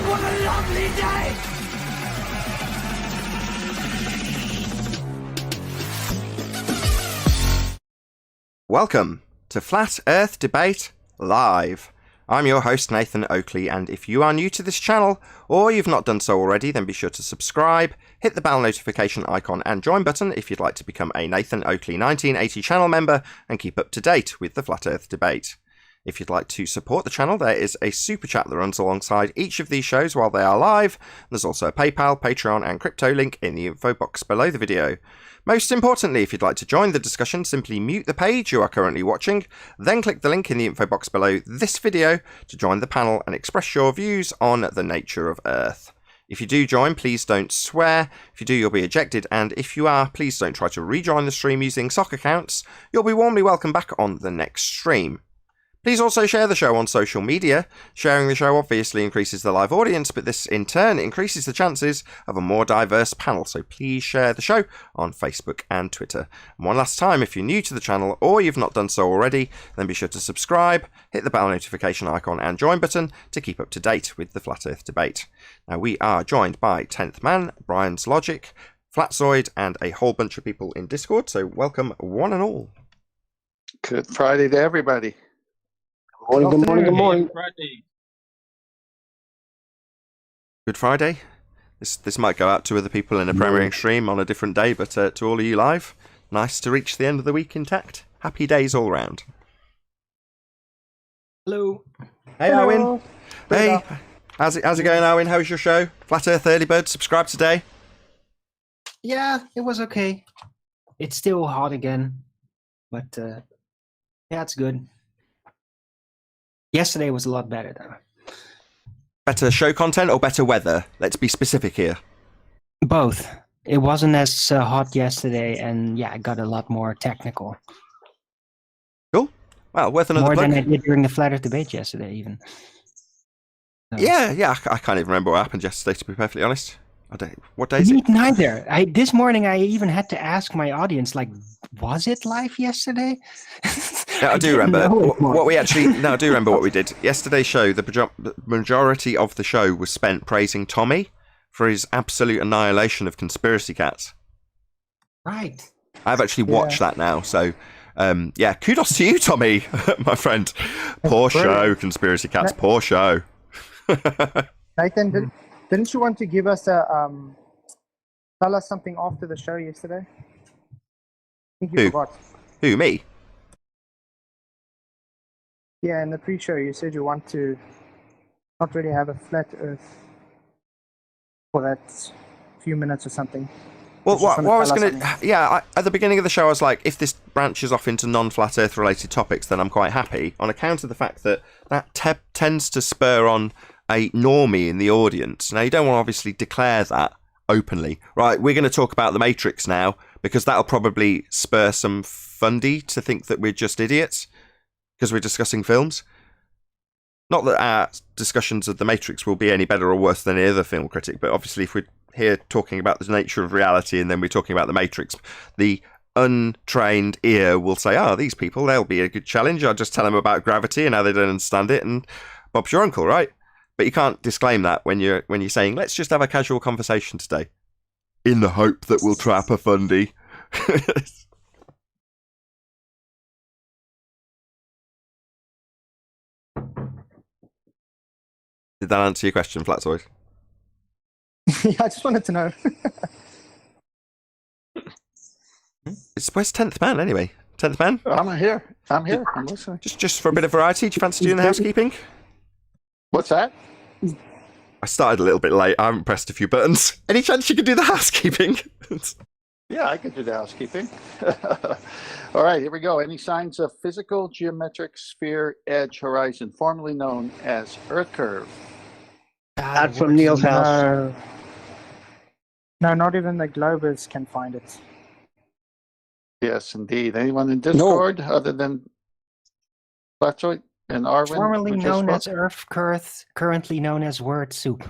What a lovely day! Welcome to Flat Earth Debate Live. I'm your host Nathan Oakley, and if you are new to this channel, or you've not done so already, then be sure to subscribe, hit the bell notification icon and join button if you'd like to become a Nathan Oakley 1980 channel member and keep up to date with the Flat Earth Debate. If you'd like to support the channel, there is a super chat that runs alongside each of these shows while they are live. There's also a PayPal, Patreon and crypto link in the info box below the video. Most importantly, if you'd like to join the discussion, simply mute the page you are currently watching, then click the link in the info box below this video to join the panel and express your views on the nature of Earth. If you do join, please don't swear. If you do, you'll be ejected, and if you are, please don't try to rejoin the stream using sock accounts. You'll be warmly welcome back on the next stream. Please also share the show on social media. Sharing the show obviously increases the live audience, but this in turn increases the chances of a more diverse panel, so please share the show on Facebook and Twitter. And one last time, if you're new to the channel or you've not done so already, then be sure to subscribe, hit the bell notification icon and join button to keep up to date with the Flat Earth Debate. Now, we are joined by 10th Man, Brian's Logic, Flatzoid, and a whole bunch of people in Discord, so welcome one and all. Good Friday to everybody. Good morning. Good Friday. This might go out to other people in a premiering stream on a different day, but to all of you live, nice to reach the end of the week intact. Happy days all round. Hello. Hey, Owen. Hey, how's it going, Owen? How's your show? Flat Earth Early Bird, subscribe today. Yeah, it was okay. It's still hot again, but yeah, it's good. Yesterday was a lot better, though. Better show content or better weather? Let's be specific here. Both. It wasn't as hot yesterday, and yeah, I got a lot more technical. Cool. Well, worth another More plug. than I did during the Flat Earth Debate yesterday, even. So. Yeah, I can't even remember what happened yesterday, to be perfectly honest. What day is it? Neither. This morning, I even had to ask my audience, like, was it live yesterday? Yeah, I do remember what we actually. No, I do remember what we did. Yesterday's show, the majority of the show was spent praising Tommy for his absolute annihilation of conspiracy cats. Right. I've actually watched that now, so yeah, kudos to you, Tommy, my friend. Poor show, conspiracy cats. Poor show. Nathan, didn't you want to give us tell us something after the show yesterday? I think you forgot. Who, me? Yeah, in the pre-show you said you want to not really have a flat Earth for that few minutes or something. Well, what I was going to... Yeah, at the beginning of the show, I was like, if this branches off into non-flat Earth related topics, then I'm quite happy, on account of the fact that tends to spur on a normie in the audience. Now, you don't want to obviously declare that openly. Right, we're going to talk about The Matrix now, because that'll probably spur some fundy to think that we're just idiots, because we're discussing films. Not that our discussions of The Matrix will be any better or worse than any other film critic, but obviously if we're here talking about the nature of reality and then we're talking about The Matrix, the untrained ear will say, these people, they'll be a good challenge. I'll just tell them about gravity and how they don't understand it, and Bob's your uncle, right? But you can't disclaim that when you're saying, let's just have a casual conversation today, in the hope that we'll trap a fundy. Did that answer your question, Flatzoid? Yeah, I just wanted to know. Where's 10th Man, anyway? 10th Man? I'm here. I'm listening. Just for a bit of variety, do you fancy doing the housekeeping? What's that? I started a little bit late. I haven't pressed a few buttons. Any chance you could do the housekeeping? Yeah, I could do the housekeeping. All right, here we go. Any signs of physical geometric sphere edge horizon, formerly known as Earth curve? Not from Neil's house. No, not even the Globers can find it. Yes, indeed. Anyone in Discord other than Flatzoid and Arwen? Formerly known as Earth, currently known as Word Soup.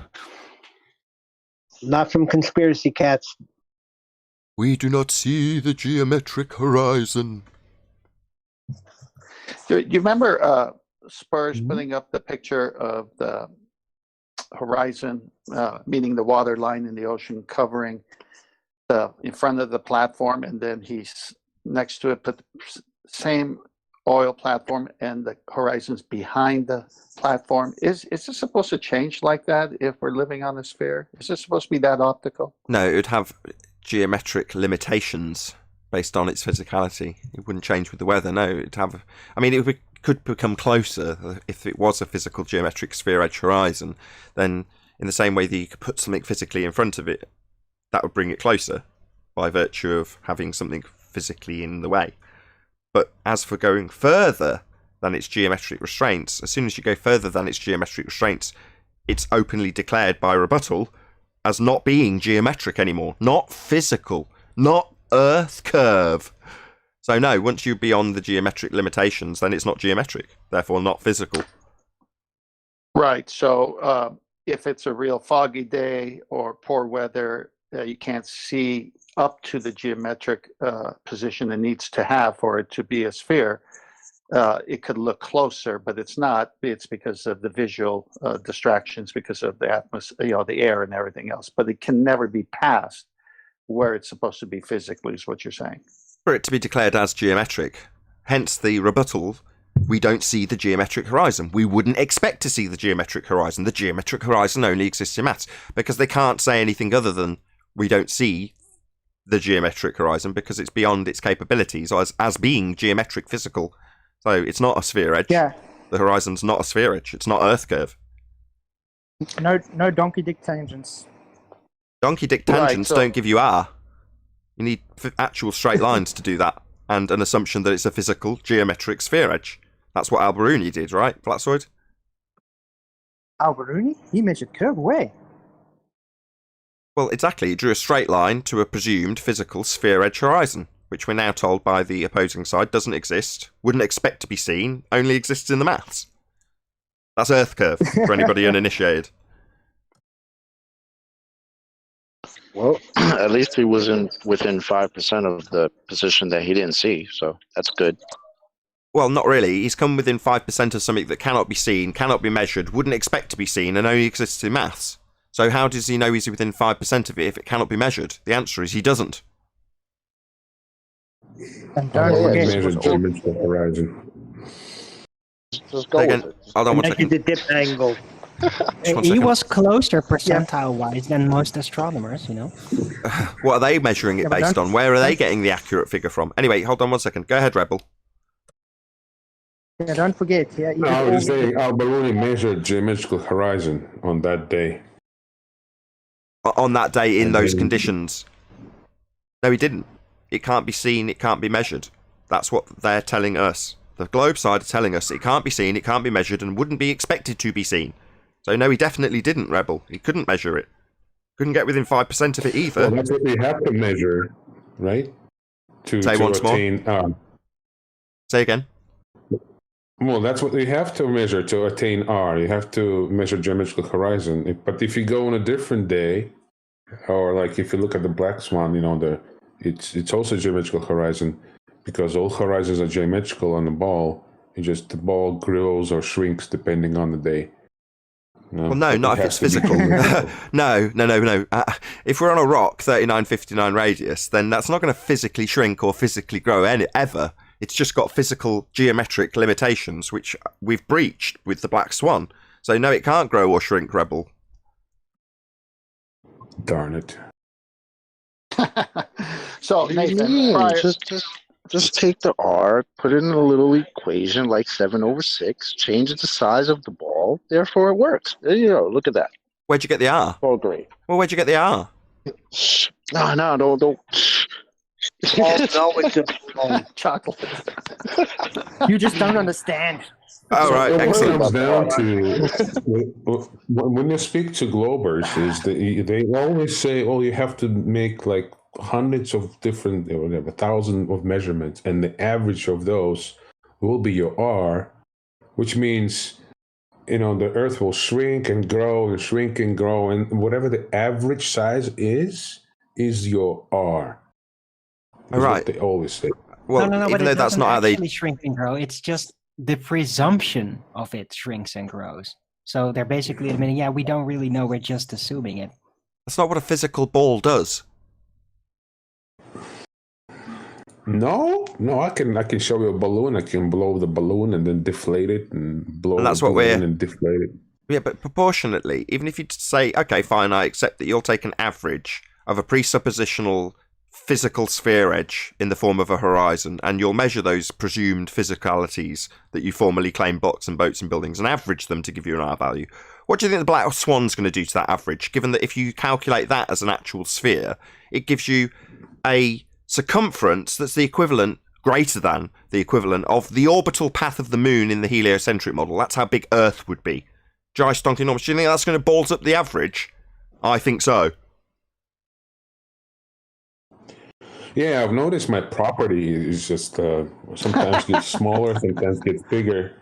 Not from Conspiracy Cats. We do not see the geometric horizon. Do you remember Spurs putting up the picture of the horizon, meaning the water line in the ocean covering in front of the platform, and then he's next to it, put the same oil platform, and the horizon's behind the platform. Is this supposed to change like that if we're living on a sphere? Is this supposed to be that optical? No, it would have geometric limitations based on its physicality. It wouldn't change with the weather. No, it'd have. I mean, it could become closer if it was a physical geometric sphere edge horizon. Then, in the same way that you could put something physically in front of it, that would bring it closer by virtue of having something physically in the way. But as for going further than its geometric restraints, as soon as you go further than its geometric restraints, it's openly declared by rebuttal as not being geometric anymore, not physical, not Earth curve. So no, once you're beyond the geometric limitations, then it's not geometric, therefore not physical. Right. So if it's a real foggy day or poor weather, you can't see up to the geometric position it needs to have for it to be a sphere. It could look closer, but it's not. It's because of the visual distractions, because of the atmosphere, the air and everything else. But it can never be past where it's supposed to be physically, is what you're saying. For it to be declared as geometric, hence the rebuttal, we don't see the geometric horizon. We wouldn't expect to see the geometric horizon. The geometric horizon only exists in maths, because they can't say anything other than we don't see the geometric horizon because it's beyond its capabilities as being geometric physical. So it's not a sphere edge. Yeah. The horizon's not a sphere edge. It's not Earth curve. No donkey dick tangents. Donkey dick tangents Right, so don't give you R. You need actual straight lines to do that, and an assumption that it's a physical geometric sphere edge. That's what Al-Biruni did, right, Flatsoid? Al-Biruni? He measured curve where? Well, exactly. He drew a straight line to a presumed physical sphere edge horizon, which we're now told by the opposing side doesn't exist, wouldn't expect to be seen, only exists in the maths. That's Earth curve, for anybody uninitiated. Well, at least he was within 5% of the position that he didn't see, so that's good. Well, not really. He's come within 5% of something that cannot be seen, cannot be measured, wouldn't expect to be seen, and only exists in maths. So how does he know he's within 5% of it if it cannot be measured? The answer is he doesn't. And don't forget, measured geometrical horizon. Just go Again, with it. hold on one Measure second. the dip angle. Just one He second. was closer percentile-wise than most astronomers, you know. What are they measuring it Yeah, but based don't- on? Where are they getting the accurate figure from? Anyway, hold on one second. Go ahead, Rebel. yeah, don't forget. Yeah, No, I was saying Al-Biruni measured geometrical horizon on that day. On that day in And those then- conditions. No, he didn't. It can't be seen, it can't be measured. That's what they're telling us. The globe side are telling us it can't be seen, it can't be measured, and wouldn't be expected to be seen. So no, he definitely didn't, Rebel. He couldn't measure it. Couldn't get within 5% of it either. Well, that's what we have to measure, right? To Say once more. attain. Say again. Well, that's what we have to measure to attain R. You have to measure geometrical horizon. But if you go on a different day, or like if you look at the black swan, it's also geometrical horizon because all horizons are geometrical on the ball. It's just the ball grows or shrinks depending on the day. Well, no, not if it's has to be physical. geometrical. No. If we're on a rock 3959 radius, then that's not going to physically shrink or physically grow ever. It's just got physical geometric limitations, which we've breached with the black swan. So no, it can't grow or shrink, Rebel. Darn it. So What do you Nathan, mean? prior, Just take the R, put it in a little equation like 7/6, change the size of the ball, therefore it works. There you go, look at that. Where'd you get the R? All great. Well, where'd you get the R? No, don't. No, it's just chocolate. You just don't understand. Oh, right, What it excellent. comes down to when you speak to Globers is that they always say, "Oh, you have to make like hundreds of different, or whatever, 1,000 of measurements, and the average of those will be your R," which means the Earth will shrink and grow and shrink and grow, and whatever the average size is your R. All Is right. what they always say. Well, no, but even it though that's doesn't not how they... actually shrink and grow. It's just the presumption of it shrinks and grows. So they're basically admitting, yeah, we don't really know, we're just assuming it. That's not what a physical ball does. No, I can show you a balloon. I can blow the balloon and then deflate it and blow And that's the what balloon we're- and deflate it. Yeah, but proportionately, even if you say, okay, fine, I accept that you'll take an average of a presuppositional physical sphere edge in the form of a horizon, and you'll measure those presumed physicalities that you formerly claim blocks and boats and buildings and average them to give you an R value. What do you think the black swan's going to do to that average, given that if you calculate that as an actual sphere, it gives you a circumference that's the equivalent, greater than the equivalent of the orbital path of the moon in the heliocentric model. That's how big Earth would be. Giant stonking enormous. Do you think that's going to balls up the average? I think so. Yeah, I've noticed my property is just sometimes gets smaller, sometimes gets bigger.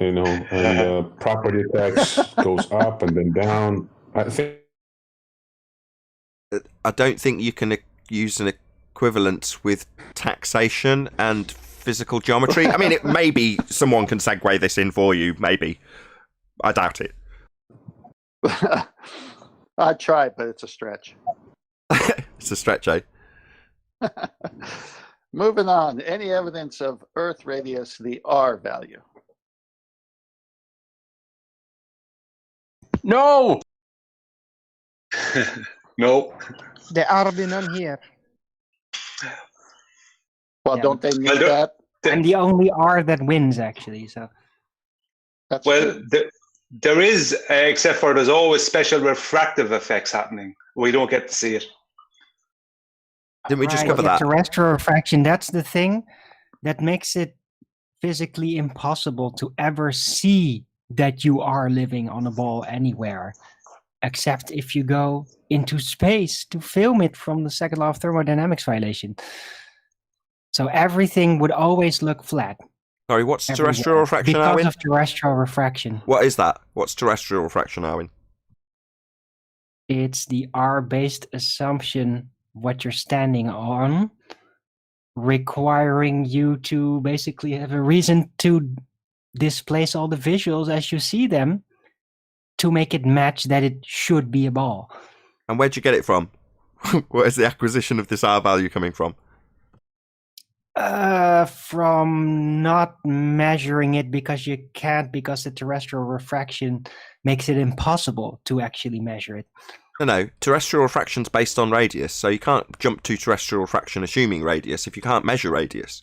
You know, and property tax goes up and then down. I don't think you can use an equivalence with taxation and physical geometry. I mean, maybe someone can segue this in for you, maybe. I doubt it. I'd try, but it's a stretch. It's a stretch, eh? Moving on. Any evidence of Earth radius, the R value? No. No. There are none here. Well, Yeah, don't they need Well, that? I'm the only R that wins, actually. So That's Well, true. there is, except for there's always special refractive effects happening. We don't get to see it. Didn't we just Right, cover yeah, that? terrestrial refraction, that's the thing that makes it physically impossible to ever see that you are living on a ball anywhere, except if you go into space to film it from the second law of thermodynamics violation. So everything would always look flat. Sorry, what's everywhere terrestrial refraction, because Arwin? of terrestrial refraction. What is that? What's terrestrial refraction, Arwin? It's the R-based assumption what you're standing on, requiring you to basically have a reason to displace all the visuals as you see them to make it match that it should be a ball. And where'd you get it from? Where is the acquisition of this R value coming from? From not measuring it because you can't, because the terrestrial refraction makes it impossible to actually measure it. No, terrestrial refraction's based on radius, so you can't jump to terrestrial refraction assuming radius if you can't measure radius.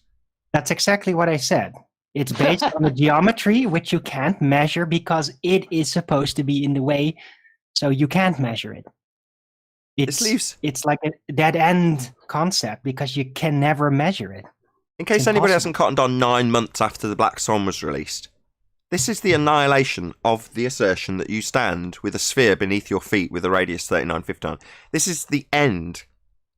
That's exactly what I said. It's based on the geometry, which you can't measure because it is supposed to be in the way, so you can't measure it. It's like a dead-end concept because you can never measure it. In case anybody hasn't cottoned on 9 months after the Black Swan was released, this is the annihilation of the assertion that you stand with a sphere beneath your feet with a radius 3959. This is the end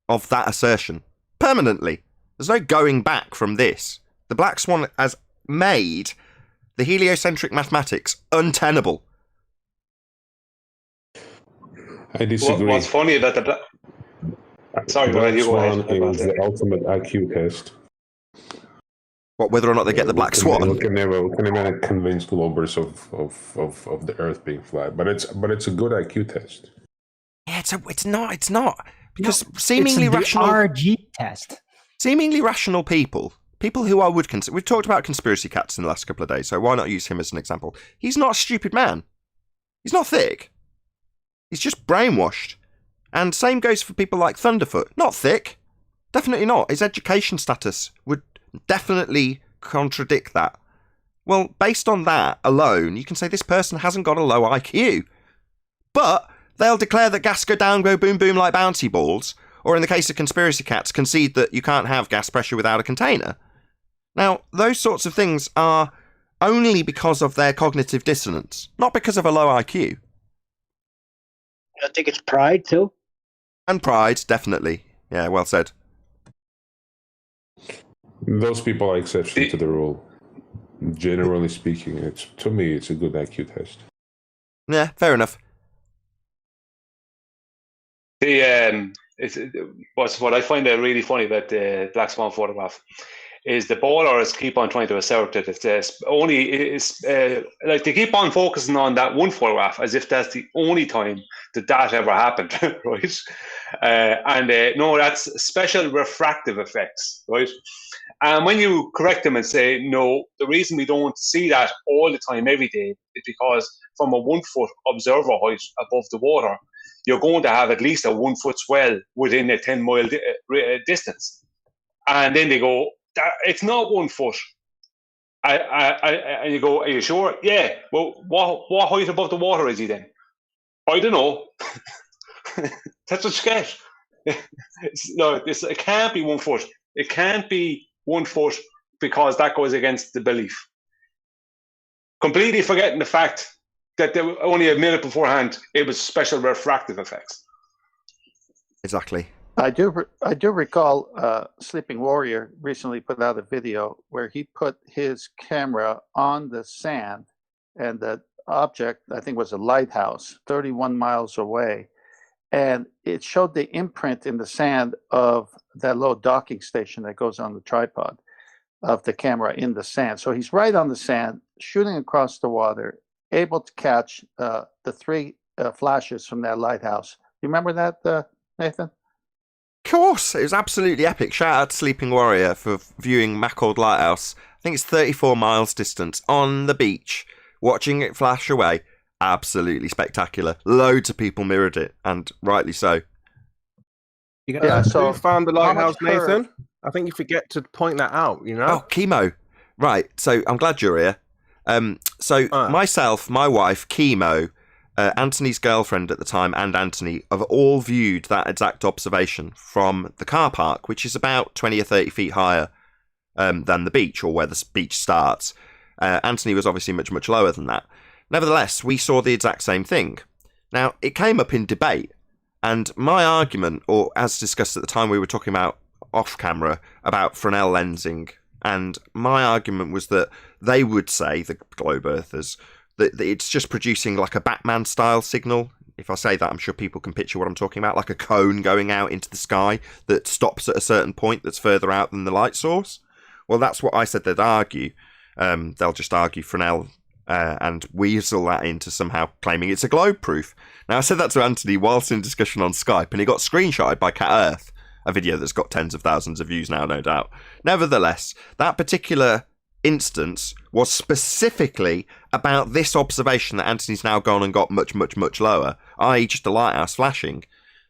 of that assertion. Permanently. There's no going back from this. The Black Swan has made the heliocentric mathematics untenable. I disagree. What's funny about the Sorry, Black you go Swan ahead. is the ultimate IQ test. What, whether or not they get the Black Swan? We can never convince Globers of the Earth being flat, but it's a good IQ test. Yeah, it's not. Because No, seemingly it's the rational RG test. seemingly rational people who I would consider, we've talked about conspiracy cats in the last couple of days, so why not use him as an example? He's not a stupid man. He's not thick. He's just brainwashed. And same goes for people like Thunderfoot. Not thick. Definitely not. His education status would definitely contradict that. Well, based on that alone, you can say this person hasn't got a low IQ. But they'll declare that gas go down, go boom boom like bouncy balls, or in the case of conspiracy cats, concede that you can't have gas pressure without a container. Now, those sorts of things are only because of their cognitive dissonance, not because of a low IQ. I think it's pride too. And pride, definitely. Yeah, well said. Those people are exception to the rule. Generally speaking, to me, it's a good IQ test. Yeah, fair enough. What I find really funny about the Black Swan photograph is the ballers keep on trying to assert that like they keep on focusing on that one photograph as if that's the only time that ever happened, right? No, that's special refractive effects, right? And when you correct them and say, no, the reason we don't see that all the time, every day, is because from a 1 foot observer height above the water, you're going to have at least a 1 foot swell within a 10-mile distance. And then they go, it's not 1 foot. And you go, are you sure? Yeah. Well, what height above the water is he then? I don't know. That's what you get. It can't be 1 foot. It can't be 1 foot because that goes against the belief. Completely forgetting the fact that they were only a minute beforehand, it was special refractive effects. Exactly. I do recall Sleeping Warrior recently put out a video where he put his camera on the sand, and the object, I think, was a lighthouse 31 miles away, and it showed the imprint in the sand of that little docking station that goes on the tripod of the camera in the sand. So he's right on the sand, shooting across the water, able to catch the 3 flashes from that lighthouse. You remember that, Nathan? Of course, it was absolutely epic. Shout out to Sleeping Warrior for viewing Maccord Lighthouse. I think it's 34 miles distance on the beach, watching it flash away. Absolutely spectacular. Loads of people mirrored it, and rightly so. Who found the lighthouse, Nathan? I think you forget to point that out, you know? Oh, Chemo. Right, so I'm glad you're here. Myself, my wife, Chemo, Anthony's girlfriend at the time, and Anthony have all viewed that exact observation from the car park, which is about 20 or 30 feet higher than the beach, or where the beach starts. Anthony was obviously much, much lower than that. Nevertheless, we saw the exact same thing. Now, it came up in debate, and my argument, or as discussed at the time, we were talking about off camera about Fresnel lensing, and my argument was that they would say, the globe earthers, that it's just producing like a Batman style signal. If I say that, I'm sure people can picture what I'm talking about, like a cone going out into the sky that stops at a certain point that's further out than the light source. Well, that's what I said they'd argue. They'll just argue Fresnel and weasel that into somehow claiming it's a globe proof. Now, I said that to Anthony whilst in discussion on Skype, and he got screenshotted by Cat Earth, a video that's got tens of thousands of views now, no doubt. Nevertheless, that particular instance was specifically about this observation that Anthony's now gone and got much, much, much lower, i.e. just a lighthouse flashing.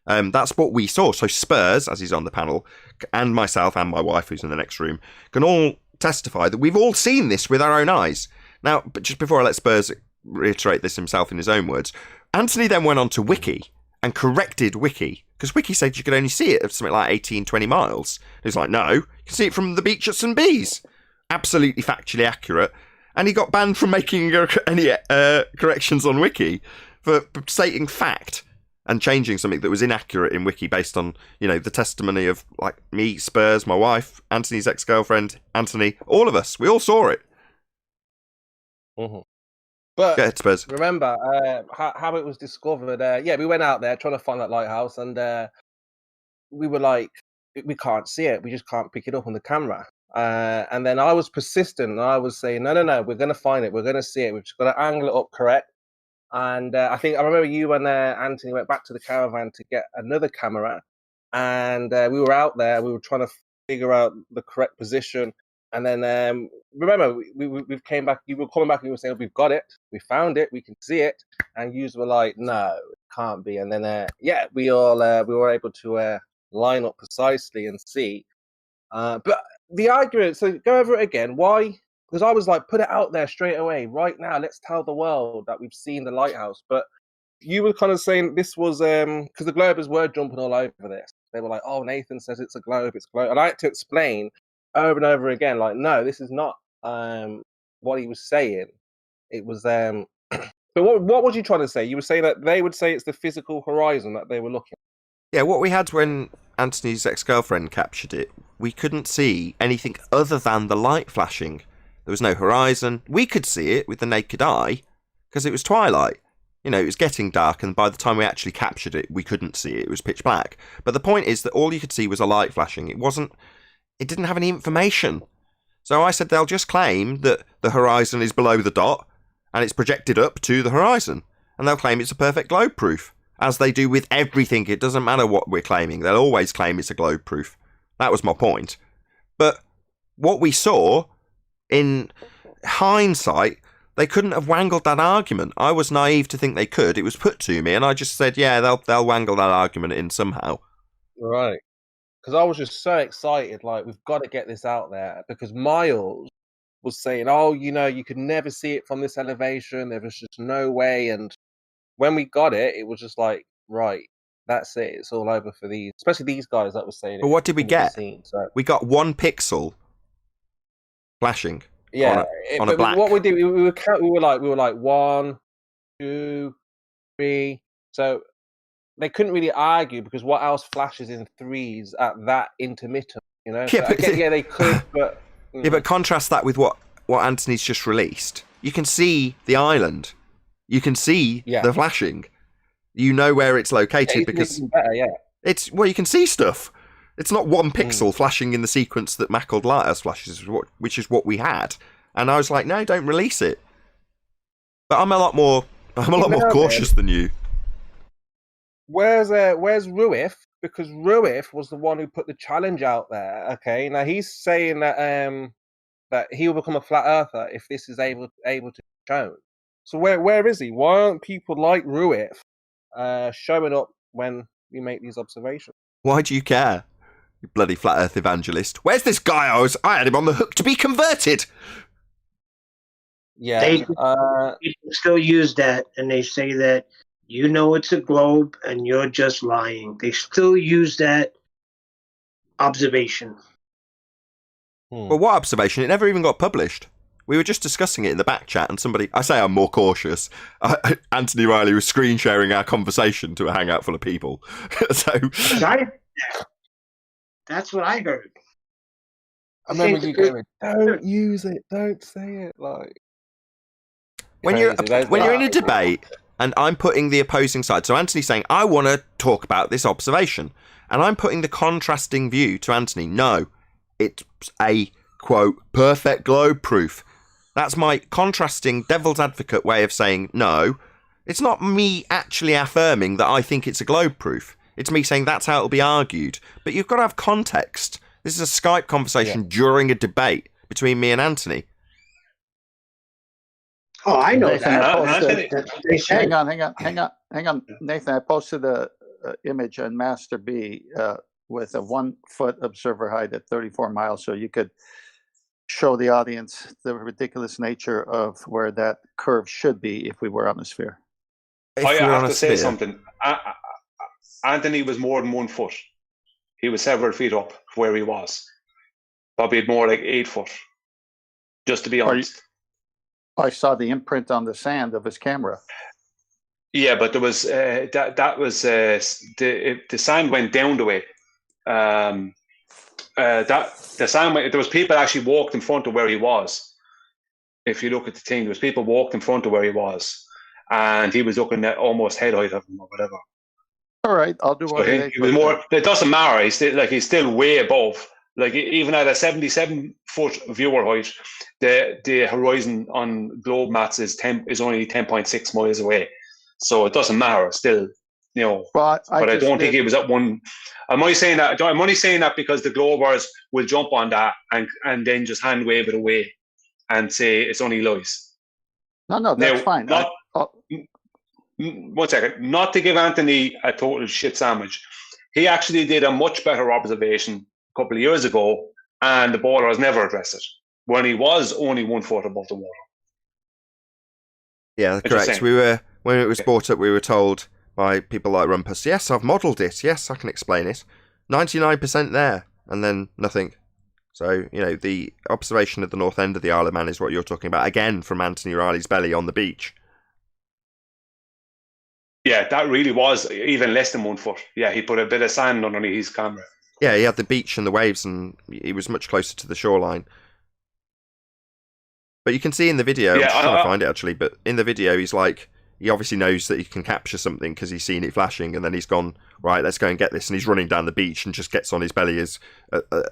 That's what we saw. So Spurs, as he's on the panel, and myself and my wife, who's in the next room, can all testify that we've all seen this with our own eyes. Now, but just before I let Spurs reiterate this himself in his own words, Anthony then went on to Wiki and corrected Wiki, because Wiki said you could only see it at something like 18, 20 miles. He was like, no, you can see it from the beach at St. Bees. Absolutely factually accurate. And he got banned from making any corrections on Wiki for stating fact and changing something that was inaccurate in Wiki based on, you know, the testimony of, like, me, Spurs, my wife, Anthony's ex-girlfriend, Anthony, all of us. We all saw it. Mm-hmm. But ahead, Spurs. Remember how it was discovered. We went out there trying to find that lighthouse, and we were like, we can't see it. We just can't pick it up on the camera. And then I was persistent, and I was saying, no, we're going to find it. We're going to see it. We've just got to angle it up correct. And I remember you and Anthony went back to the caravan to get another camera, and we were out there. We were trying to figure out the correct position. And then remember, we came back. You were coming back, and you were saying, "We've got it. We found it. We can see it." And you were like, "No, it can't be." And then we were able to line up precisely and see. But the argument. So go over it again. Why? Because I was like, put it out there straight away, right now. Let's tell the world that we've seen the lighthouse. But you were kind of saying this was because the Globers were jumping all over this. They were like, "Oh, Nathan says it's a globe. It's a globe." And I had to explain over and over again, like, no, this is not what he was saying. It was but what was you trying to say? You were saying that they would say it's the physical horizon that they were looking at. Yeah, what we had when Anthony's ex-girlfriend captured it, we couldn't see anything other than the light flashing. There was no horizon. We could see it with the naked eye because it was twilight. You know, it was getting dark, and by the time we actually captured it, we couldn't see it. It was pitch black. But the point is that all you could see was a light flashing. It didn't have any information. So I said they'll just claim that the horizon is below the dot and it's projected up to the horizon. And they'll claim it's a perfect globe proof, as they do with everything. It doesn't matter what we're claiming. They'll always claim it's a globe proof. That was my point. But what we saw, in hindsight, they couldn't have wangled that argument. I was naive to think they could. It was put to me, and I just said, yeah, they'll wangle that argument in somehow. Right. Because I was just so excited, like, we've got to get this out there. Because Miles was saying, oh, you could never see it from this elevation. There was just no way. And when we got it, it was just like, right, that's it. It's all over for these, especially these guys that were saying it. But what did we get? So. We got 1 pixel flashing. Yeah, on a black. What we did, we were like 1, 2, 3. So they couldn't really argue, because what else flashes in 3s at that intermittent? Yeah, so they could, but yeah, but contrast that with what Anthony's just released. You can see the island. You can see the flashing. You know where it's located because better, it's you can see stuff. It's not 1 pixel flashing in the sequence that Mackled Lighthouse flashes, which is what we had. And I was like, no, don't release it. But I'm a lot more cautious than you. Where's Ruif? Because Ruif was the one who put the challenge out there. Okay, now he's saying that that he will become a flat earther if this is able to be shown. So where is he? Why aren't people like Ruif showing up when we make these observations? Why do you care? You bloody flat earth evangelist. Where's this guy? I had him on the hook to be converted. Yeah. People still use that, and they say that it's a globe and you're just lying. They still use that observation. Well, what observation? It never even got published. We were just discussing it in the back chat, and I say I'm more cautious. Anthony Riley was screen sharing our conversation to a hangout full of people. That's what I heard. I remember you going, don't use it, don't say it. Like, when you're in a debate and I'm putting the opposing side, so Anthony's saying, I want to talk about this observation, and I'm putting the contrasting view to Anthony. No, it's a, quote, perfect globe proof. That's my contrasting devil's advocate way of saying, no, it's not me actually affirming that I think it's a globe proof. It's me saying that's how it'll be argued. But you've got to have context. This is a Skype conversation during a debate between me and Anthony. Oh, I know Nathan, that. Hang on. Nathan, I posted a image on Master B with a 1 foot observer height at 34 miles, so you could show the audience the ridiculous nature of where that curve should be if we were on a sphere. I have to say something. Anthony was more than 1 foot. He was several feet up where he was. Probably more like 8 foot. Just to be honest. I saw the imprint on the sand of his camera. Yeah, but there was that was the sand went down the way. The sand went, there was people actually walked in front of where he was. If you look at the thing, there was people walked in front of where he was, and he was looking at almost head height of him or whatever. All right, I'll do what he was more. It doesn't matter. He's still way above. Like, even at a 77-foot viewer height, the horizon on globe mats is only 10.6 miles away. So it doesn't matter still, But I don't think he was at one. I'm only saying that because the Globers will jump on that and then just hand wave it away and say it's only lies. No, that's fine. 1 second. Not to give Anthony a total shit sandwich. He actually did a much better observation a couple of years ago, and the ballers never addressed it when he was only 1 foot above the water. Yeah, correct. When it was brought up, we were told by people like Rumpus, yes, I've modelled it. Yes, I can explain it. 99% there, and then nothing. So, the observation at the north end of the Isle of Man is what you're talking about, again, from Anthony Riley's belly on the beach. Yeah, that really was even less than 1 foot. Yeah, he put a bit of sand underneath his camera. Yeah, he had the beach and the waves, and he was much closer to the shoreline. But you can see in the video, I'm just trying to find it actually, but in the video he's like, he obviously knows that he can capture something because he's seen it flashing, and then he's gone, right, let's go and get this, and he's running down the beach and just gets on his belly as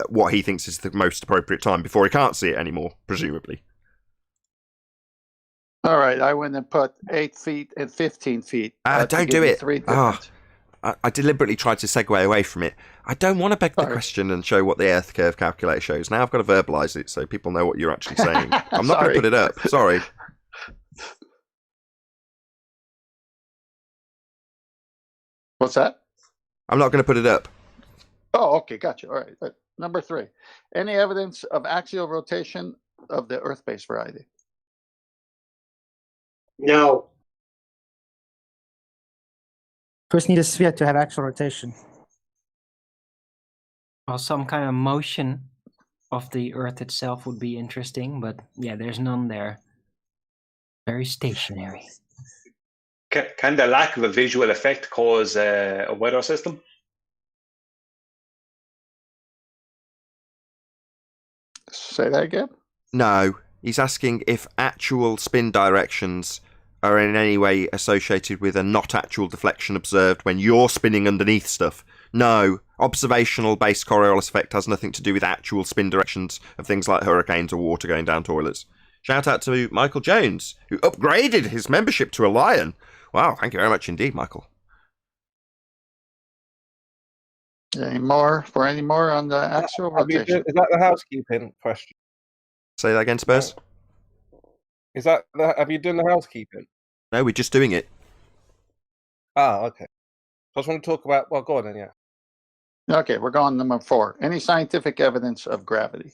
what he thinks is the most appropriate time before he can't see it anymore, presumably. All right, I went and put 8 feet and 15 feet. Don't do it. I deliberately tried to segue away from it. I don't want to beg the question and show what the Earth curve calculator shows. Now I've got to verbalise it so people know what you're actually saying. I'm not going to put it up. Sorry. What's that? I'm not going to put it up. Oh, okay, gotcha. All right. Number 3. Any evidence of axial rotation of the Earth-based variety? No. First need a sphere to have axial rotation. Well, some kind of motion of the Earth itself would be interesting, but yeah, there's none there. Very stationary. Can the lack of a visual effect cause a weather system? Say that again? No. He's asking if actual spin directions are in any way associated with a not actual deflection observed when you're spinning underneath stuff. No. Observational based Coriolis effect has nothing to do with actual spin directions of things like hurricanes or water going down toilets. Shout out to Michael Jones, who upgraded his membership to a lion. Wow, thank you very much indeed, Michael. Any more on the axial rotation? Is that the housekeeping question? Say that again, Spurs. Is that have you done the housekeeping? No, we're just doing it. Ah, okay. I just want to talk about. Well, go on then. Yeah. Okay, we're going number 4. Any scientific evidence of gravity?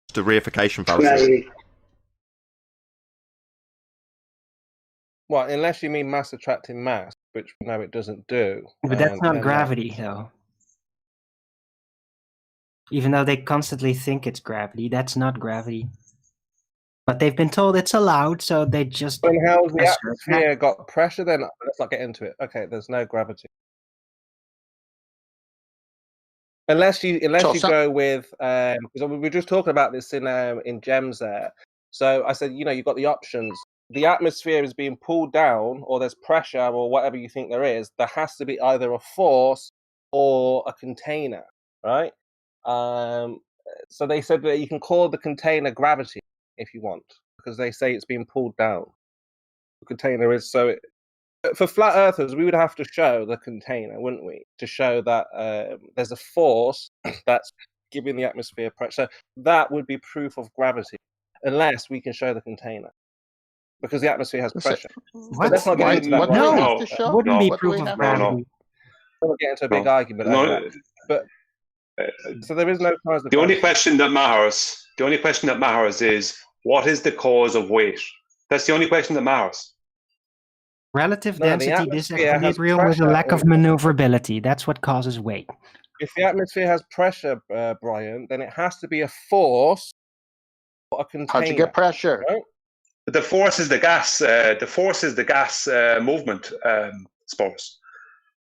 Just a reification fallacy. Well, unless you mean mass attracting mass, which no, it doesn't do. But that's not gravity, though. Even though they constantly think it's gravity, that's not gravity. But they've been told it's allowed, so they just... And how's the atmosphere got pressure then? Let's not get into it. Okay, there's no gravity. Unless you go with... because we were just talking about this in GEMS there. So I said, you've got the options. The atmosphere is being pulled down, or there's pressure, or whatever you think there is. There has to be either a force or a container, right? So they said that you can call the container gravity if you want, because they say it's being pulled down. The container is for flat earthers, we would have to show the container, wouldn't we, to show that there's a force that's giving the atmosphere pressure. That would be proof of gravity, unless we can show the container, because the atmosphere has pressure. What? Let's not get into that. No, wouldn't be proof of gravity. We'll get into a big argument. But so there is no cause. The only question that matters is what is the cause of weight? That's the only question that matters. Relative density disequilibrium with a lack of maneuverability. That's what causes weight. If the atmosphere has pressure, Brian, then it has to be a force or a container. How'd you get pressure? Right? The force is the gas. The force is the gas movement. Spores.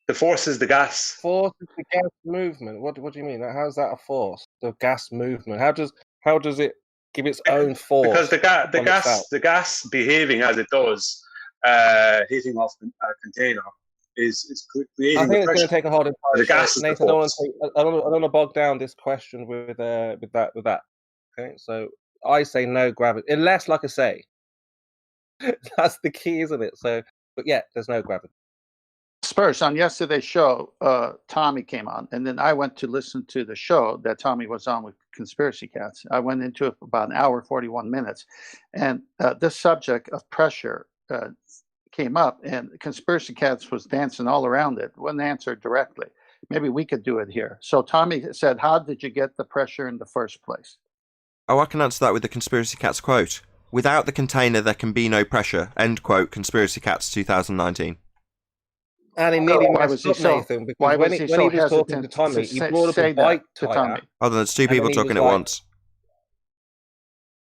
The force is the gas. Force is the gas movement. What do you mean? How's that a force? The gas movement. How does it give its own force? Because the gas behaving as it does, hitting off a container, is creating. I think it's going to take a hold of the gas. Nathan, I don't want to bog down this question with that. Okay, so I say no gravity, unless, like I say, that's the key, isn't it? So, but yeah, there's no gravity. Spurs, on yesterday's show, Tommy came on, and then I went to listen to the show that Tommy was on with Conspiracy Cats. I went into it for about an hour, 41 minutes, and this subject of pressure came up, and Conspiracy Cats was dancing all around it, wouldn't answer directly. Maybe we could do it here. So Tommy said, how did you get the pressure in the first place? Oh, I can answer that with the Conspiracy Cats quote. Without the container, there can be no pressure. End quote, Conspiracy Cats 2019. And he nearly messed up, Nathan, because when he was talking to Tommy, he brought up a bike tire. Hold on, there's two people talking at once.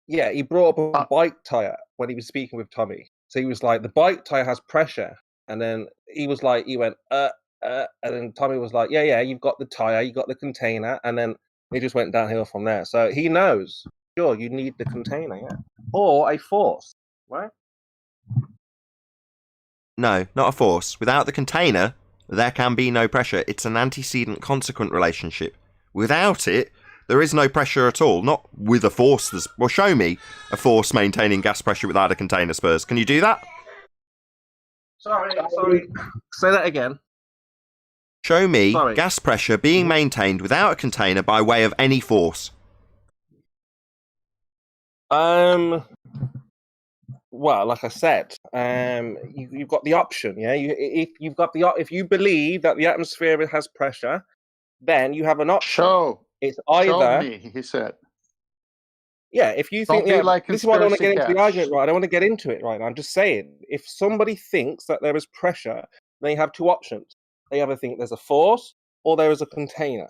Yeah, he brought up a bike tire when he was speaking with Tommy. So he was like, the bike tire has pressure. And then he went, and then Tommy was like, yeah, you've got the tire, you got the container. And then he just went downhill from there. So he knows, sure, you need the container, yeah. Or a force, right? No, not a force. Without the container, there can be no pressure. It's an antecedent-consequent relationship. Without it, there is no pressure at all. Not with a force. Well, show me a force maintaining gas pressure without a container, Spurs. Can you do that? Sorry. Say that again. Show me gas pressure being maintained without a container by way of any force. Well, like I said, you've got the option. Yeah, if you believe that the atmosphere has pressure, then you have an option. It's either. Show me, he said. Yeah, if you think this is why I don't want to get into the argument, right? I don't want to get into it right now. I'm just saying, if somebody thinks that there is pressure, they have two options. They either think there's a force or there is a container.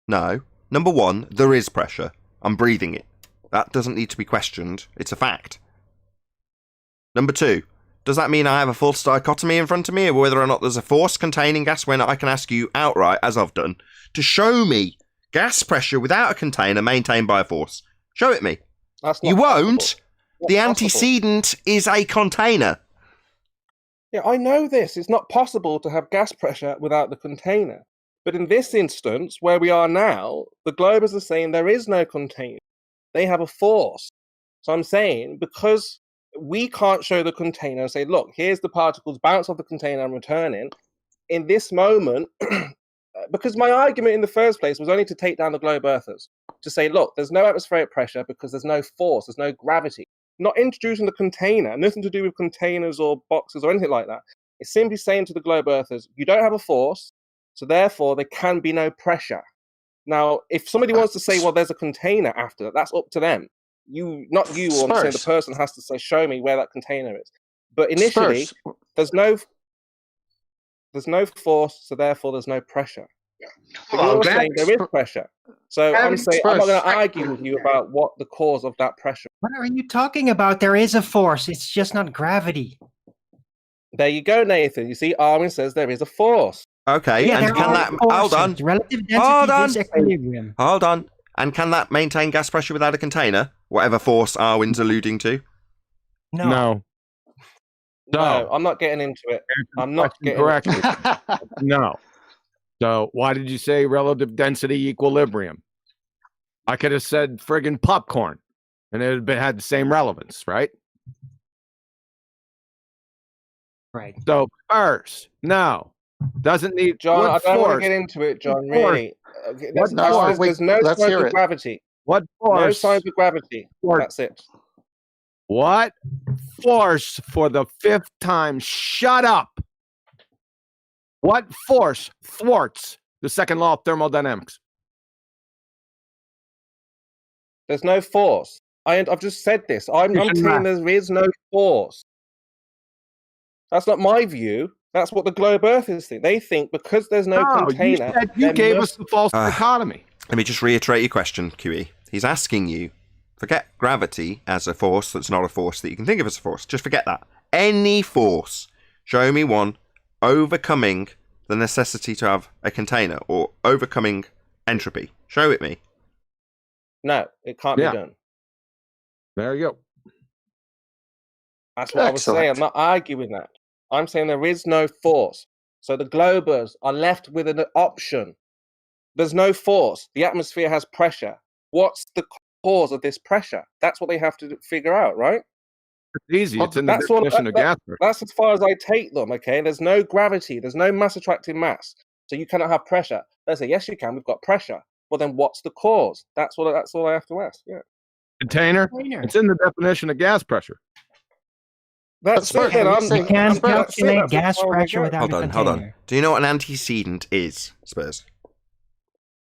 No. Number one, there is pressure. I'm breathing it. That doesn't need to be questioned. It's a fact. Number two, does that mean I have a false dichotomy in front of me, or whether or not there's a force containing gas, when I can ask you outright, as I've done, to show me gas pressure without a container maintained by a force? Show it me. You won't. The antecedent is a container. Yeah, I know this. It's not possible to have gas pressure without the container. But in this instance, where we are now, the globers are saying there is no container. They have a force. So I'm saying, because we can't show the container and say, look, here's the particles bounce off the container and returning. In this moment, because my argument in the first place was only to take down the globe earthers, to say, look, there's no atmospheric pressure because there's no force, there's no gravity. Not introducing the container, nothing to do with containers or boxes or anything like that. It's simply saying to the globe earthers, you don't have a force, so therefore there can be no pressure. Now, if somebody wants to say, well, there's a container after that, that's up to them. Not you, or I'm saying the person has to say, show me where that container is. But initially, there's no force, so therefore there's no pressure. You're saying there is pressure. So I'm saying I'm not going to argue with you about what the cause of that pressure. What are you talking about? There is a force. It's just not gravity. There you go, Nathan. You see, Armin says there is a force. Okay, Yeah, and can that... Hold on. Relative density disequilibrium. Hold on. And can that maintain gas pressure without a container? Whatever force Arwin's alluding to? No, I'm not getting into it. I'm not getting correctly. Into No. So why did you say relative density equilibrium? I could have said friggin' popcorn, and it would have had the same relevance, right? Right. So first, no. Doesn't need John, I don't want to get into it, John, really. There's no signs of gravity. What force? No signs of gravity. That's it. What force, for the fifth time? Shut up. What force thwarts the second law of thermodynamics? There's no force. I've just said this. I'm saying there is no force. That's not my view. That's what the globe earthers think. They think because there's no container... You gave us the false dichotomy. Let me just reiterate your question, QE. He's asking you, forget gravity as a force that's not a force that you can think of as a force. Just forget that. Any force. Show me one overcoming the necessity to have a container or overcoming entropy. Show it me. No, it can't be done. There you go. That's what I was saying. I'm not arguing that. I'm saying there is no force. So the globers are left with an option. There's no force. The atmosphere has pressure. What's the cause of this pressure? That's what they have to figure out, right? It's easy. It's in the definition of gas pressure. That's as far as I take them, okay? There's no gravity. There's no mass attracting mass. So you cannot have pressure. They say, yes, you can. We've got pressure. Well, then what's the cause? That's all I have to ask, yeah. Container? It's in the definition of gas pressure. That's it. You can't calculate gas pressure without a container. Hold on. Do you know what an antecedent is, Spurs?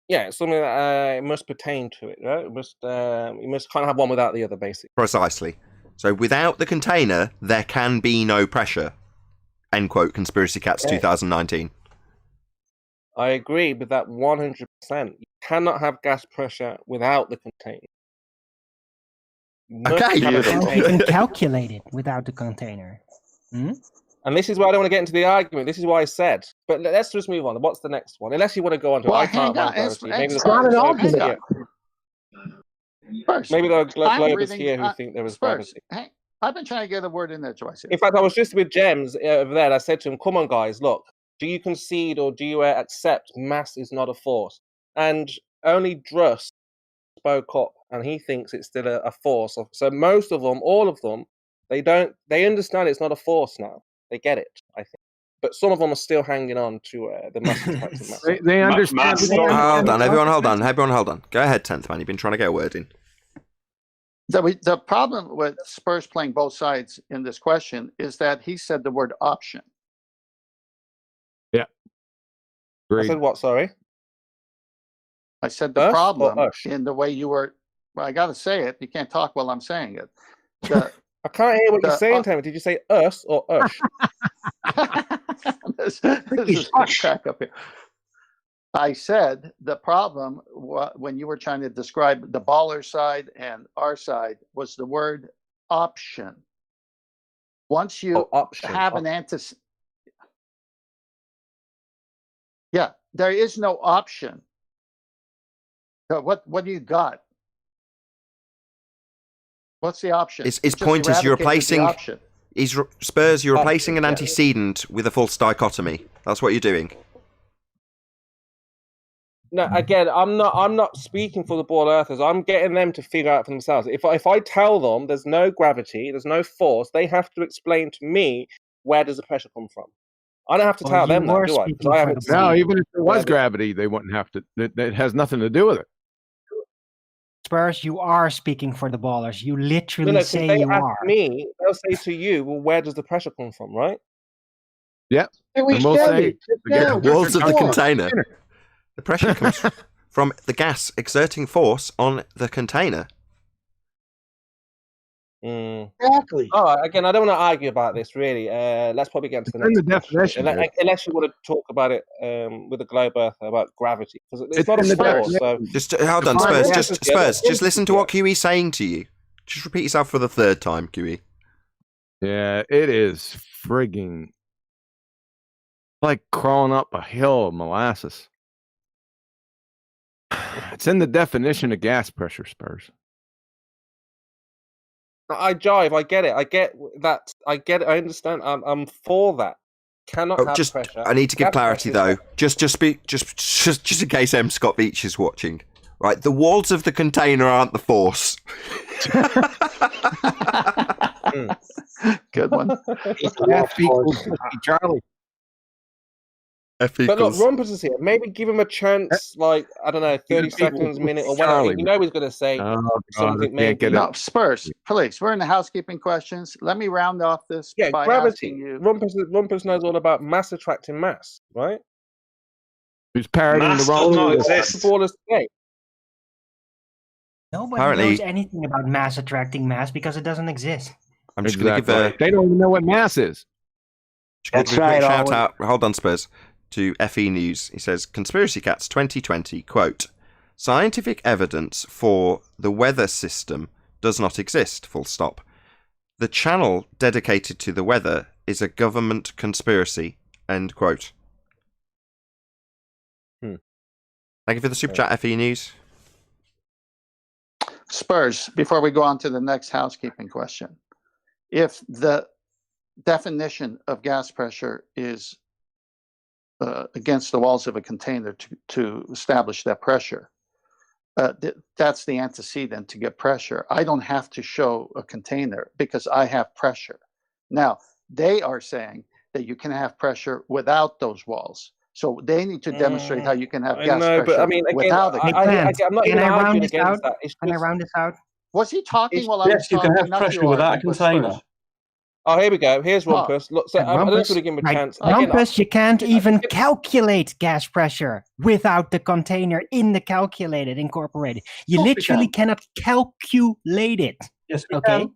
Yeah, it's something that it must pertain to it, right? You must kind of have one without the other, basically. Precisely. So without the container, there can be no pressure. End quote, Conspiracy Cats 2019. I agree with that 100%. You cannot have gas pressure without the container. Okay. You can calculate it without the container. Hmm? And this is why I don't want to get into the argument. This is why I said. But let's just move on. What's the next one? Unless you want to go on to Well, I can't hang on. Maybe there are globers here who think there is gravity. I've been trying to get a word in there twice. In fact, I was just with James over there. And I said to him, "Come on, guys, look. Do you concede or do you accept mass is not a force?" And only Druss spoke up, and he thinks it's still a force. So most of them, all of them, they understand it's not a force now. They get it, I think. But some of them are still hanging on to the mass attracting mass. They understand. Hold on, everyone, hold on. Go ahead, 10th man. You've been trying to get a word in. The problem with Spurs playing both sides in this question is that he said the word option. Yeah. I said what? Sorry. I said the problem in the way you were. Well, I got to say it. You can't talk while I'm saying it. I can't hear what you're saying, Tammy. Did you say us or ush? this is crack up here. I said the problem when you were trying to describe the baller side and our side was the word option. Once you have an antecedent, yeah, there is no option. So what do you got? What's the option? His point is you're replacing. Spurs, you're replacing an antecedent with a false dichotomy. That's what you're doing. No, again, I'm not speaking for the ball earthers. I'm getting them to figure out for themselves. If I tell them there's no gravity, there's no force, they have to explain to me where does the pressure come from. I don't have to tell them that, do I? Because I haven't no, even if there was gravity, they wouldn't have to. It has nothing to do with it. Spurs, you are speaking for the ballers. You literally say you are. Me, they'll say to you, well, where does the pressure come from, right? Yep. And we'll say the walls of the container. The pressure comes from the gas exerting force on the container. Exactly. All right, again, I don't want to argue about this, really. Let's probably get into the next definition. Unless you want to talk about it with a globe earth about gravity. Because it's not a force. So. Just hold on, Spurs. Spurs, just listen to what QE's saying to you. Just repeat yourself for the third time, QE. Yeah, it is frigging like crawling up a hill of molasses. It's in the definition of gas pressure, Spurs. I jive. I get it. I get that. I get it. I understand. I'm for that. Cannot have pressure. I need to give clarity though. Just in case M. Scott Beach is watching. Right, the walls of the container aren't the force. Good one. F equals Charlie. F but look, Rumpus is here. Maybe give him a chance, like, I don't know, 30 seconds, minute, or whatever. You know he's going to say something. Maybe. No, Spurs, please. We're in the housekeeping questions. Let me round off this by gravity. asking you. Rumpus knows all about mass attracting mass, right? Who's parroting the wrong ballers today. Nobody knows anything about mass attracting mass because it doesn't exist. I'm just going to give They don't even know what mass is. That's right. Shout out. Hold on, Spurs. To FE News. He says, Conspiracy Cats 2020, quote, scientific evidence for the weather system does not exist, full stop. The channel dedicated to the weather is a government conspiracy, end quote. Thank you for the super chat, FE News. Spurs, before we go on to the next housekeeping question, if the definition of gas pressure is against the walls of a container to establish that pressure, that's the antecedent to get pressure. I don't have to show a container because I have pressure. Now, they are saying that you can have pressure without those walls. So they need to demonstrate how you can have gas pressure but I mean, again, without a container. I'm not even arguing against that. Can I round this out? Was he talking while I was talking? Yes, you can have pressure without a container. Oh, here we go. Here's Rumpus. Look, so I'm just going to give him a chance. Rumpus, you can't even calculate gas pressure without the container in the calculated incorporated. You literally cannot calculate it. Yes, we okay. Can.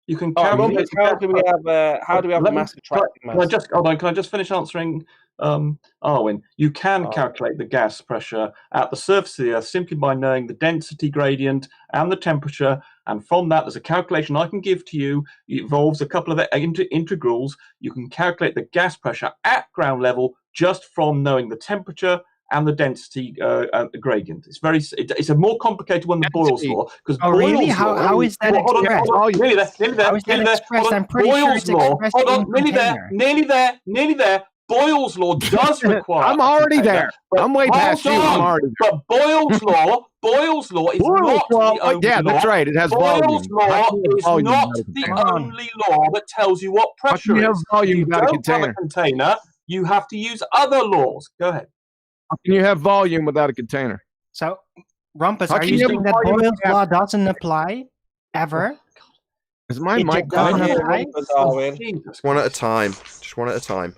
You can calculate. Rumpus, how do we have mass attracting mass? Can I just finish answering Arwin? You can calculate the gas pressure at the surface of the Earth simply by knowing the density gradient and the temperature. And from that, there's a calculation I can give to you. It involves a couple of integrals. You can calculate the gas pressure at ground level just from knowing the temperature and the density gradient. It's a more complicated one than Boyle's law because really? How is that expressed? Nearly there. How is that expressed? I'm pretty sure it's expressed in container. Nearly there. Boyle's law does require. I'm already there. I'm way past you. I'm already there. But Boyle's law is not the only yeah, law. that's right. It has Boyle's volume. law is not the only law that tells you what pressure you have is. volume If you without a don't have a container, you have to use other laws. Go ahead. How can you have volume without a container? So, Rumpus, How are can you you saying have that volume Boyle's without- law doesn't apply ever? Is my It mic doesn't on? apply? One at a time. Just one at a time.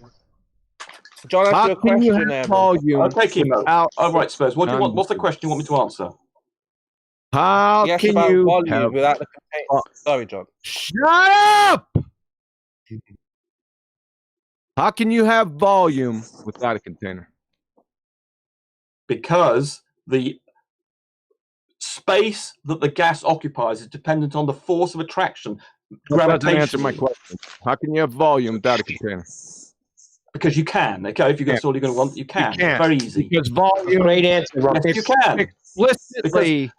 John, How ask you a can you question have there. volume Okay, Kimo. without All right, Spurs. What do you want? What's the question you want me to answer? How He asked can about you volume have... without the container. Sorry, John. Shut up! How can you have volume without a container? Because the space that the gas occupies is dependent on the force of attraction, That doesn't answer gravitation. my question. How can you have volume without a container? Because you can. Okay, if you're that's all you're going to want, you can. You can't. Very easy. Because volume Great answer, Rob. Yes, you can. explicitly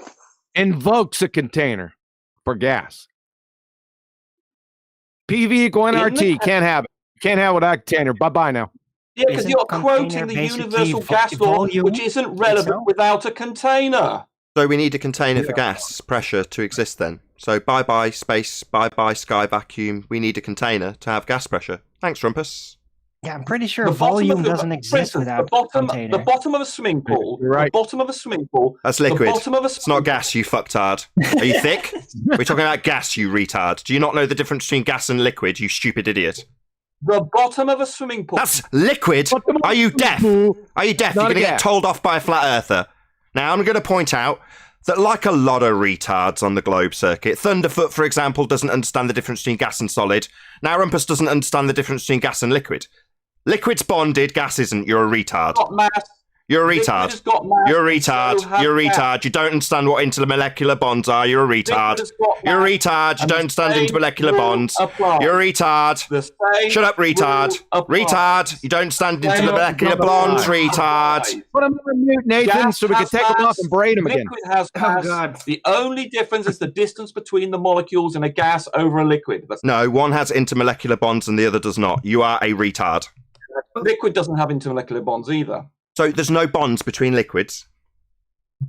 invokes a container for gas. PV equal nRT. Can't have it. Can't have it without a container. Bye-bye now. Yeah, because Isn't you're container quoting the basically universal gas law, volume which isn't relevant itself? without a container. So we need a container for gas pressure to exist then. So bye-bye space, bye-bye sky vacuum. We need a container to have gas pressure. Thanks, Rumpus. Yeah, I'm pretty sure The bottom volume of the- doesn't for exist instance, without the container. bottom of a swimming pool. You're right. The bottom of a swimming pool. That's The liquid. bottom of a It's not gas, you fucktard. Are you thick? We're talking about gas, you retard. Do you not know the difference between gas and liquid, you stupid idiot? The bottom of a swimming pool. That's liquid. Are you deaf? Are you deaf? You're Not going to a get gas. told off by a flat earther. Now, I'm going to point out that like a lot of retards on the globe circuit, Thunderfoot, for example, doesn't understand the difference between gas and solid. Now, Rumpus doesn't understand the difference between gas and liquid. Liquid's bonded, gas isn't. You're a retard. Got mass. You're a Liquid retard. has got mass, You're a and so retard. have You're a gas. retard. You don't understand what intermolecular bonds are. You're a retard. Liquid has got You're a mass, retard. You and don't the understand same intermolecular rule bonds. applies. You're a retard. The same Shut up, retard. rule applies. Retard. You don't understand Same intermolecular rule bonds, applies. retard. Put him on mute, Nathan, Gas so we can has take him off mass, and braid him again. Liquid has mass. God. The only difference is the distance between the molecules in a gas over a liquid. That's No, one has intermolecular bonds and the other does not. You are a retard. liquid doesn't have intermolecular bonds either. So there's no bonds between liquids.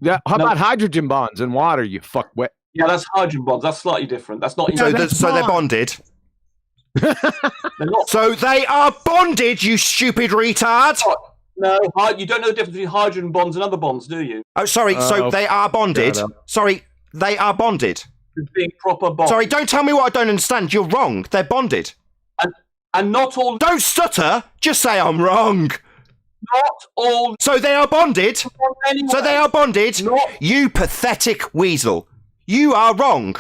Yeah, how No. about hydrogen bonds in water, you fuckwit? Yeah, that's hydrogen bonds. That's slightly different. That's not. So, that's so they're fine. bonded. They're not. So they are bonded, you stupid retard. No, you don't know the difference between hydrogen bonds and other bonds, do you? Oh, sorry. So Oh, they are bonded. shut up. Sorry, they are bonded. Being proper bonds. Sorry, don't tell me what I don't understand. You're wrong. They're bonded. And not all. Don't stutter. Just say I'm wrong. Not all. So they are bonded. Anyway, So they are bonded. Not You pathetic weasel. You are wrong.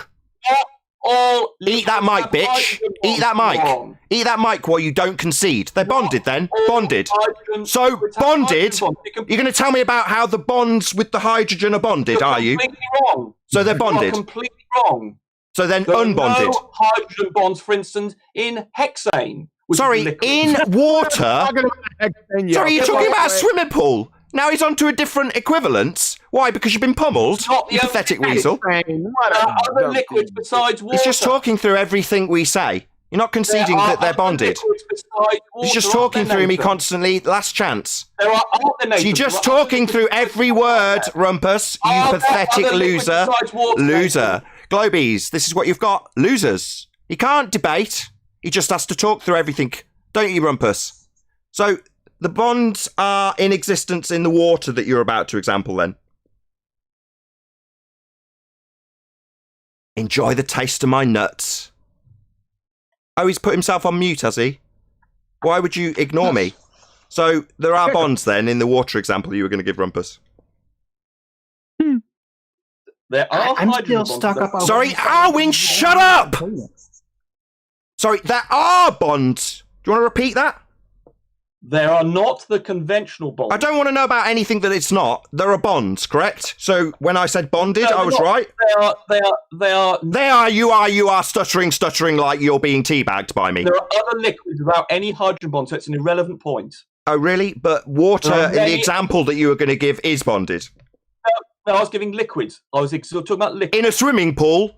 all. Eat that mic, have bitch. hydrogen Eat that bonds. mic. Wrong. Eat that mic while you don't concede. They're bonded then. All Bonded. hydrogen So liquids have bonded. hydrogen bonds. You're going to tell me about how the bonds with the hydrogen are bonded, are you? Completely wrong. So they're You are bonded. completely wrong. So then There are unbonded. no hydrogen bonds, for instance, in hexane. which is Sorry, liquid. in water. Talking about hexane, Sorry, you're Yeah, talking but- about a swimming pool. Now he's on to a different equivalence. Why? Because you've been pummeled? Not the You only pathetic thing. weasel. Hexane, There whatever. are other liquids besides water. He's just talking through everything we say. You're not conceding There are that they're other bonded. liquids besides water, He's just aren't talking there, through me Nathan? constantly. Last chance. There are other So Nathan. you're just There are other talking liquids through besides every water. word, Rumpus. You Are there pathetic other liquids loser. besides water, Loser. Globies, this is what you've got. Losers. He can't debate. He just has to talk through everything. Don't you, Rumpus? So the bonds are in existence in the water that you're about to example then. Enjoy the taste of my nuts. Oh, he's put himself on mute, has he? Why would you ignore me? So there are bonds then in the water example you were going to give Rumpus. There are I'm hydrogen still bonds, stuck but- up. over Sorry, this. Arwin, shut up! Sorry, there are bonds. Do you want to repeat that? There are not the conventional bonds. I don't want to know about anything that it's not. There are bonds, correct? So when I said bonded, No, I was they're not. right. They are. You are stuttering like you're being teabagged by me. There are other liquids without any hydrogen bonds, so it's an irrelevant point. Oh, really? But water, in Yeah, the example that you were going to give, is bonded. No, I was giving liquids. I was talking about liquids. In a swimming pool?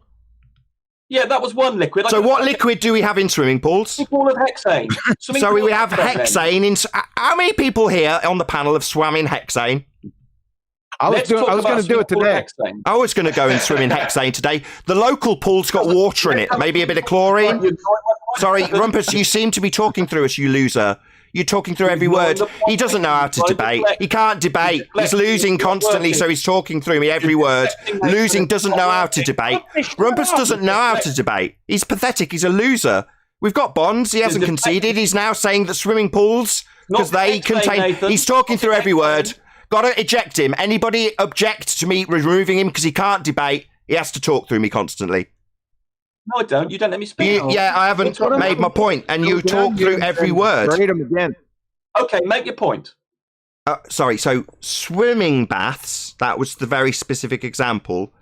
Yeah, that was one liquid. So what liquid do we have in swimming pools? Swimming pool of hexane. So we have hexane in... How many people here on the panel have swam in hexane? I was going to do it today. I was going to go and swim in hexane today. The local pool's got water in it. Maybe a bit of chlorine. Sorry, Rumpus, you seem to be talking through us, you loser. You're talking through every word. He doesn't know how to debate. He can't debate. He's losing constantly, so he's talking through me every word. Losing doesn't know how to debate. Rumpus doesn't know how to debate. He's pathetic. He's a loser. We've got bonds. He hasn't conceded. He's now saying that swimming pools, because they contain... He's talking through every word. Got to eject him. Anybody object to me removing him because he can't debate? He has to talk through me constantly. No, I don't. You don't let me speak. Yeah, I haven't made my point, and you talk through every word. Read them again. Okay, make your point. Sorry, so swimming baths, that was the very specific example,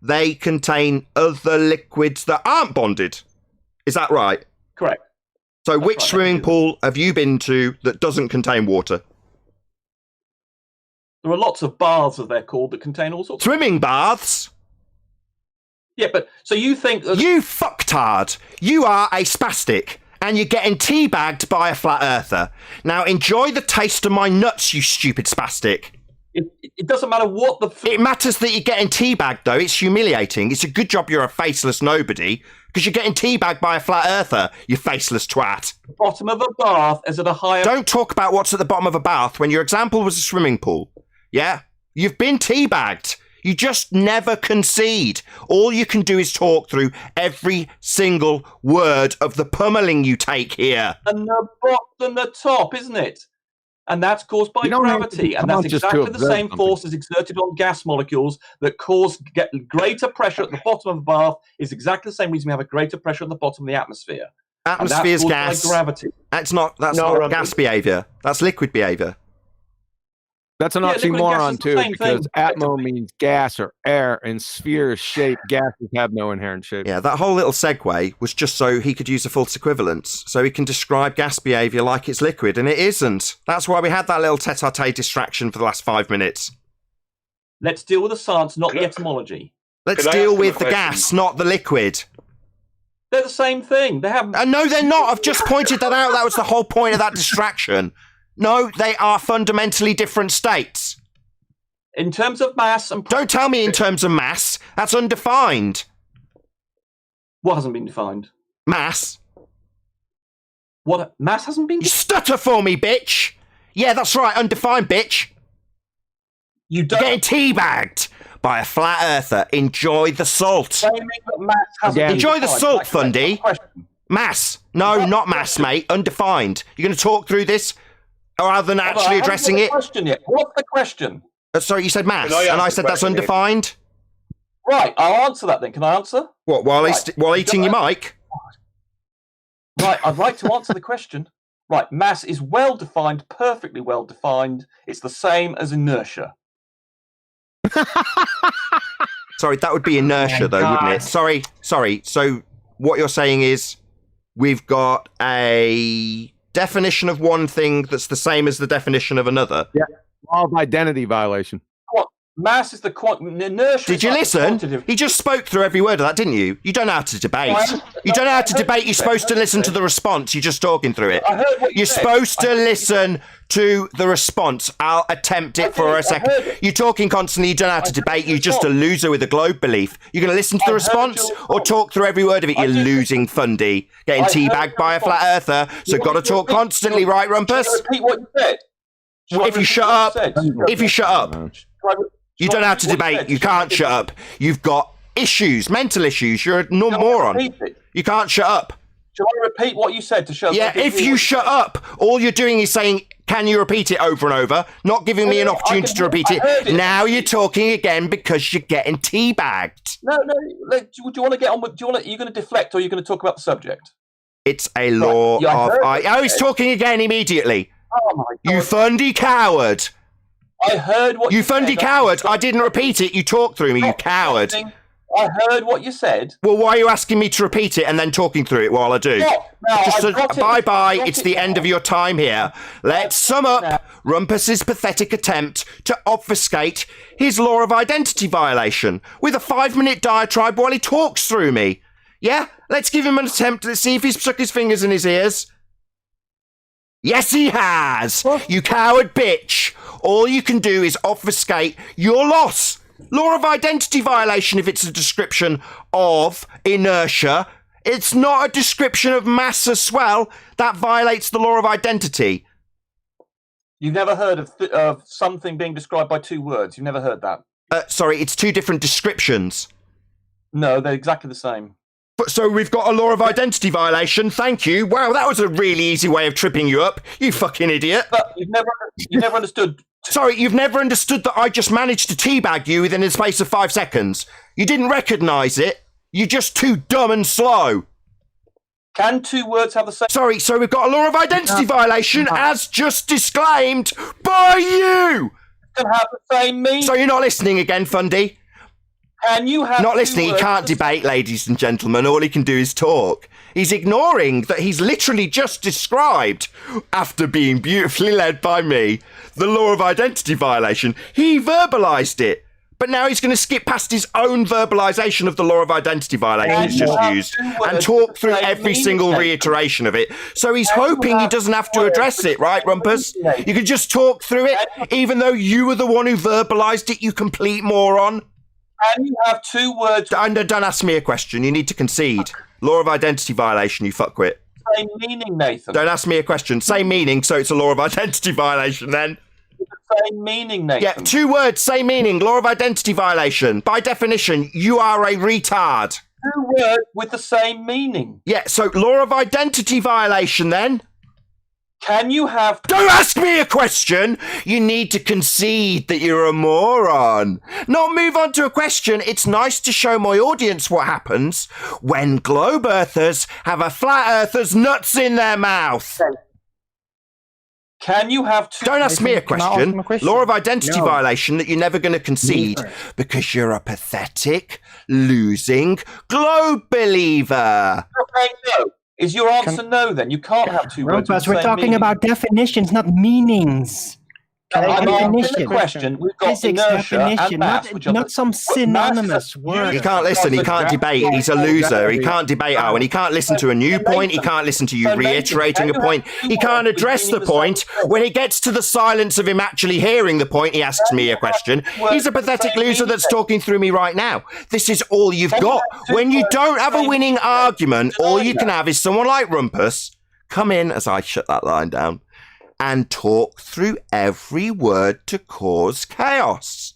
they contain other liquids that aren't bonded. Is that right? Correct. So which swimming pool have you been to that doesn't contain water? There are lots of baths, as they're called, that contain all sorts. Swimming baths? Yeah, but so you think... You fucktard. You are a spastic, and you're getting teabagged by a flat earther. Now enjoy the taste of my nuts, you stupid spastic. It doesn't matter what the... It matters that you're getting teabagged, though. It's humiliating. It's a good job you're a faceless nobody, because you're getting teabagged by a flat earther, you faceless twat. The bottom of a bath is at a higher... Don't talk about what's at the bottom of a bath when your example was a swimming pool. Yeah? You've been teabagged. You just never concede. All you can do is talk through every single word of the pummeling you take here. And the bottom, the top, isn't it? And that's caused by gravity. And that's exactly the same force as exerted on gas molecules that cause greater pressure at the bottom of the bath is exactly the same reason we have a greater pressure at the bottom of the atmosphere. Atmosphere's gas. Gravity. That's not gas behaviour. That's liquid behaviour. That's an oxymoron too, because atmo means gas or air, and sphere is shape. Gases have no inherent shape. Yeah, that whole little segue was just so he could use a false equivalence, so he can describe gas behaviour like it's liquid, and it isn't. That's why we had that little tete-a-tete distraction for the last 5 minutes. Let's deal with the science, not the etymology. Let's deal with the gas, not the liquid. They're the same thing. They have. No, they're not. I've just pointed that out. That was the whole point of that distraction. No, they are fundamentally different states. In terms of mass and... Don't tell me in terms of mass. That's undefined. What hasn't been defined? Mass. What? Mass hasn't been... You stutter for me, bitch. Yeah, that's right. Undefined, bitch. You don't... You're getting teabagged by a flat earther. Enjoy the salt. Enjoy the salt, Fundy. Mass. No, not mass, mate. Undefined. You're going to talk through this rather than actually addressing it? What's the question? Sorry, you said mass, and I said that's undefined? Right, I'll answer that then. Can I answer? What, while eating your mic? Right, I'd like to answer the question. Right, mass is well defined, perfectly well defined. It's the same as inertia. Sorry, that would be inertia, though, wouldn't it? Sorry. So what you're saying is we've got a definition of one thing that's the same as the definition of another. Yeah, law of identity violation. What? Mass is the inertia. Did you listen? He just spoke through every word of that, didn't you? You don't know how to debate. You don't know how to debate. You're supposed to listen to the response. You're just talking through it. You're supposed to listen to the response. I'll attempt it for a second. You're talking constantly. You don't know how to debate. You're just a loser with a globe belief. You're going to listen to the response or talk through every word of it, you losing Fundy. Getting teabagged by a flat earther. So got to talk constantly, right, Rumpus? Repeat what you said. If you shut up. You don't know how to debate. You can't shut up. You've got issues, mental issues. You're a moron. You can't shut up. Shall I repeat what you said to show? Yeah, if you shut up, all you're doing is saying, can you repeat it over and over? Not giving me an opportunity to repeat it. Now you're talking again because you're getting teabagged. No. Do you want to get on with... Are you going to deflect or are you going to talk about the subject? It's a law of... he's talking again immediately. Oh, my God. You Fundy coward. I heard what you Fundy said. coward. I didn't repeat it. You talked through me, you coward. I heard what you said. Well, why are you asking me to repeat it and then talking through it while I do? Bye-bye, it's the end of your time here. Let's sum up Rumpus's pathetic attempt to obfuscate his law of identity violation with a 5-minute diatribe while he talks through me. Yeah? Let's give him an attempt. Let's see if he's stuck his fingers in his ears. Yes, he has! You coward bitch! All you can do is obfuscate your loss. Law of identity violation if it's a description of inertia. It's not a description of mass as well. That violates the law of identity. You've never heard of something being described by 2 words. You've never heard that. Sorry, it's 2 different descriptions. No, they're exactly the same. So we've got a law of identity violation. Thank you. Wow, that was a really easy way of tripping you up. You fucking idiot. But you've never understood. Sorry, you've never understood that I just managed to teabag you within a space of 5 seconds. You didn't recognise it. You're just too dumb and slow. Can 2 words have the same? Sorry, so we've got a law of identity violation as just disclaimed by you. Can have the same meaning. So you're not listening again, Fundy? Can you have not listening? He can't debate, ladies and gentlemen. All he can do is talk. He's ignoring that he's literally just described, after being beautifully led by me, the law of identity violation. He verbalised it. But now he's going to skip past his own verbalisation of the law of identity violation he's just used and talk through every single reiteration of it. So he's hoping he doesn't have to address it, right, Rumpus? You can just talk through it, even though you were the one who verbalised it, you complete moron. Can you have 2 words? Don't ask me a question. You need to concede. Law of identity violation, you fuckwit. Same meaning, Nathan. Don't ask me a question. Same meaning, so it's a law of identity violation then. Same meaning, Nathan. Yeah, 2 words, same meaning. Law of identity violation. By definition, you are a retard. 2 words with the same meaning. Yeah, so law of identity violation then. Can you have... Don't ask me a question! You need to concede that you're a moron. Not move on to a question. It's nice to show my audience what happens when globe earthers have a flat earther's nuts in their mouth. Can you have 2... Don't ask me a question. Law of identity violation that you're never going to concede because you're a pathetic, losing globe believer. Okay, no. Is your answer no, then? You can't have 2 words. Rumpus, we're talking about definitions, not meanings. I'm asking the question. We've got Physics inertia definition, and mass, not some synonymous word. He can't listen, he can't debate, he's a loser, he can't debate Owen, he can't listen to a new point, he can't listen to you reiterating a point, he can't address the point. When it gets to the silence of him actually hearing the point, he asks me a question. He's a pathetic loser that's talking through me right now. This is all you've got. When you don't have a winning argument, all you can have is someone like Rumpus come in, as I shut that line down, and talk through every word to cause chaos.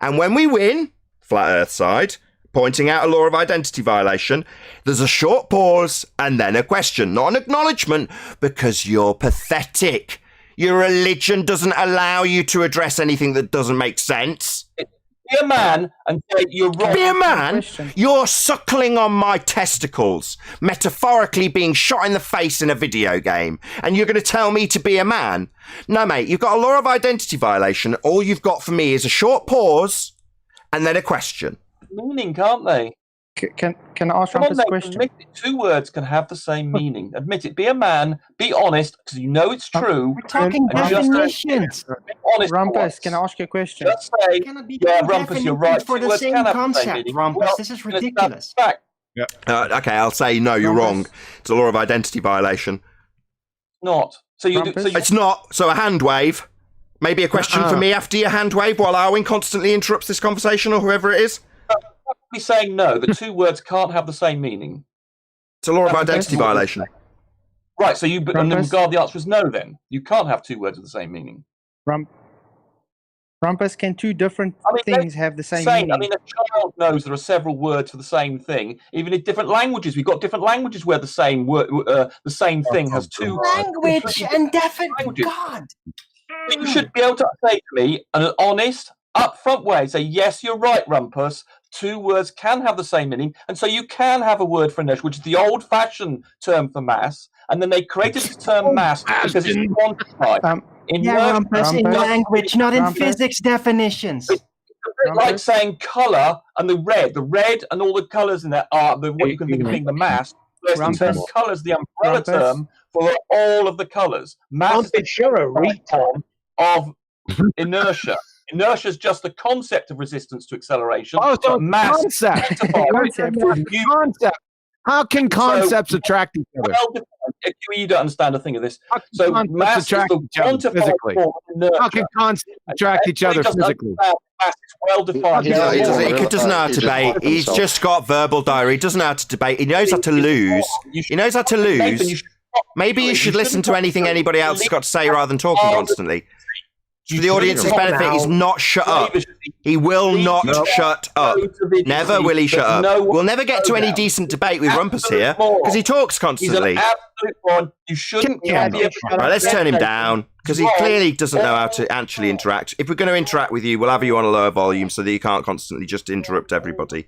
And when we win, flat earth side, pointing out a law of identity violation, there's a short pause and then a question, not an acknowledgement, because you're pathetic. Your religion doesn't allow you to address anything that doesn't make sense. Be a man and say you're wrong. Be a man? You're suckling on my testicles, metaphorically being shot in the face in a video game, and you're going to tell me to be a man? No, mate, you've got a law of identity violation. All you've got for me is a short pause and then a question. Meaning, can't they? Can I ask Rumpus a question? Admit it. 2 words can have the same meaning. Admit it. Be a man. Be honest, because you know it's true. We're talking definitions. Honest. Rumpus, can I ask you a question? Just say, yeah, Rumpus, you're right. For 2 the words same can have the concept, same meaning. Rumpus. Well, This is ridiculous. Yeah. Okay, I'll say no, you're wrong. It's a law of identity violation. Not. So you do, It's not. So a hand wave. Maybe a question for me after your hand wave while Owen constantly interrupts this conversation or whoever it is? Be saying no. The 2 words can't have the same meaning. It's a law of identity violation. Right. So you regard the answer as no. Then you can't have 2 words with the same meaning. Rumpus, can 2 different things have the same meaning? I mean, a child knows there are several words for the same thing, even in different languages. We've got different languages where the same word, the same thing has 2 language and definite. God. You should be able to say to me an honest, upfront way. Say, yes, you're right, Rumpus. 2 words can have the same meaning, and so you can have a word for inertia, which is the old-fashioned term for mass, and then they created the term mass because it's quantified. Rumpus, in language, not in physics definitions. like saying colour and the red and all the colours in that are what you can think of being the mass. Whereas the term colour is the umbrella term for all of the colours. Mass is you're a retard of inertia. Inertia is just the concept of resistance to acceleration. Oh, so but mass concept. you, Concept. How can concepts attract each other? well, you don't understand a thing of this. So mass is the quantified form of inertia. How can concepts attract each other physically? Mass is well defined. He doesn't know how to debate. He's just got verbal diarrhea. He doesn't know how to debate. He knows how to lose. He knows how to lose. Maybe you should listen to anything anybody else has got to say rather than talking constantly. For the audience's benefit, he's not shut up. He will not shut up. Never will he shut up. We'll never get to any decent debate with Rumpus here because he talks constantly. He's an absolute moron. You shouldn't be able to. Right, let's turn him down because he clearly doesn't know how to actually interact. If we're going to interact with you, we'll have you on a lower volume so that you can't constantly just interrupt everybody.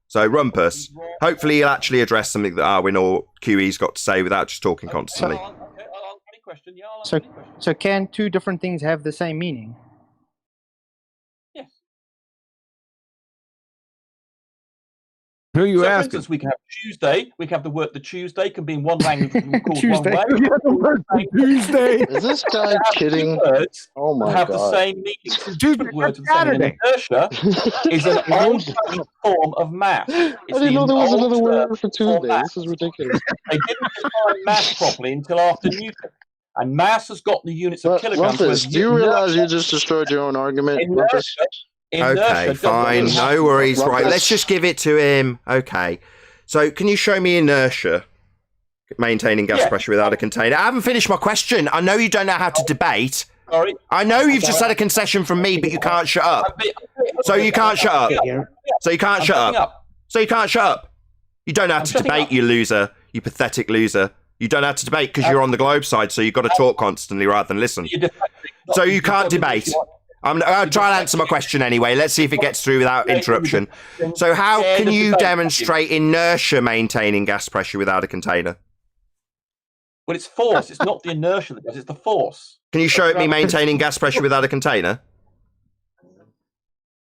So, Rumpus, hopefully he'll actually address something that Arwin or QE's got to say without just talking constantly. So can two different things have the same meaning? Yes. Who are you For asking? instance, we can have Tuesday. We can have the word the Tuesday can be in one language called Tuesday. one way. Tuesday. Is this guy kidding? Words Oh my have the god. same meaning. Stupid words have the same meaning. Inertia is an old-fashioned form of mass. I didn't know there was another word for Tuesday. This is ridiculous. They didn't define mass properly until after Newton. And mass has got the units of kilograms. Rumpus, do you realize you just destroyed your own argument, Rumpus? Okay, fine, no worries. Right, let's just give it to him. Okay. So, can you show me inertia? Maintaining gas pressure without a container. I haven't finished my question. I know you don't know how to debate. Sorry. I know you've just had a concession from me, but you can't shut up. So you can't shut up. So you can't shut up. So you can't shut up. You don't have to debate, you loser. You pathetic loser. You don't have to debate because you're on the globe side, so you've got to talk constantly rather than listen. So you can't debate. I'll try and answer my question anyway. Let's see if it gets through without interruption. So how can you demonstrate inertia maintaining gas pressure without a container? Well, it's force. It's not the inertia that does, it's the force. Can you show me maintaining gas pressure without a container?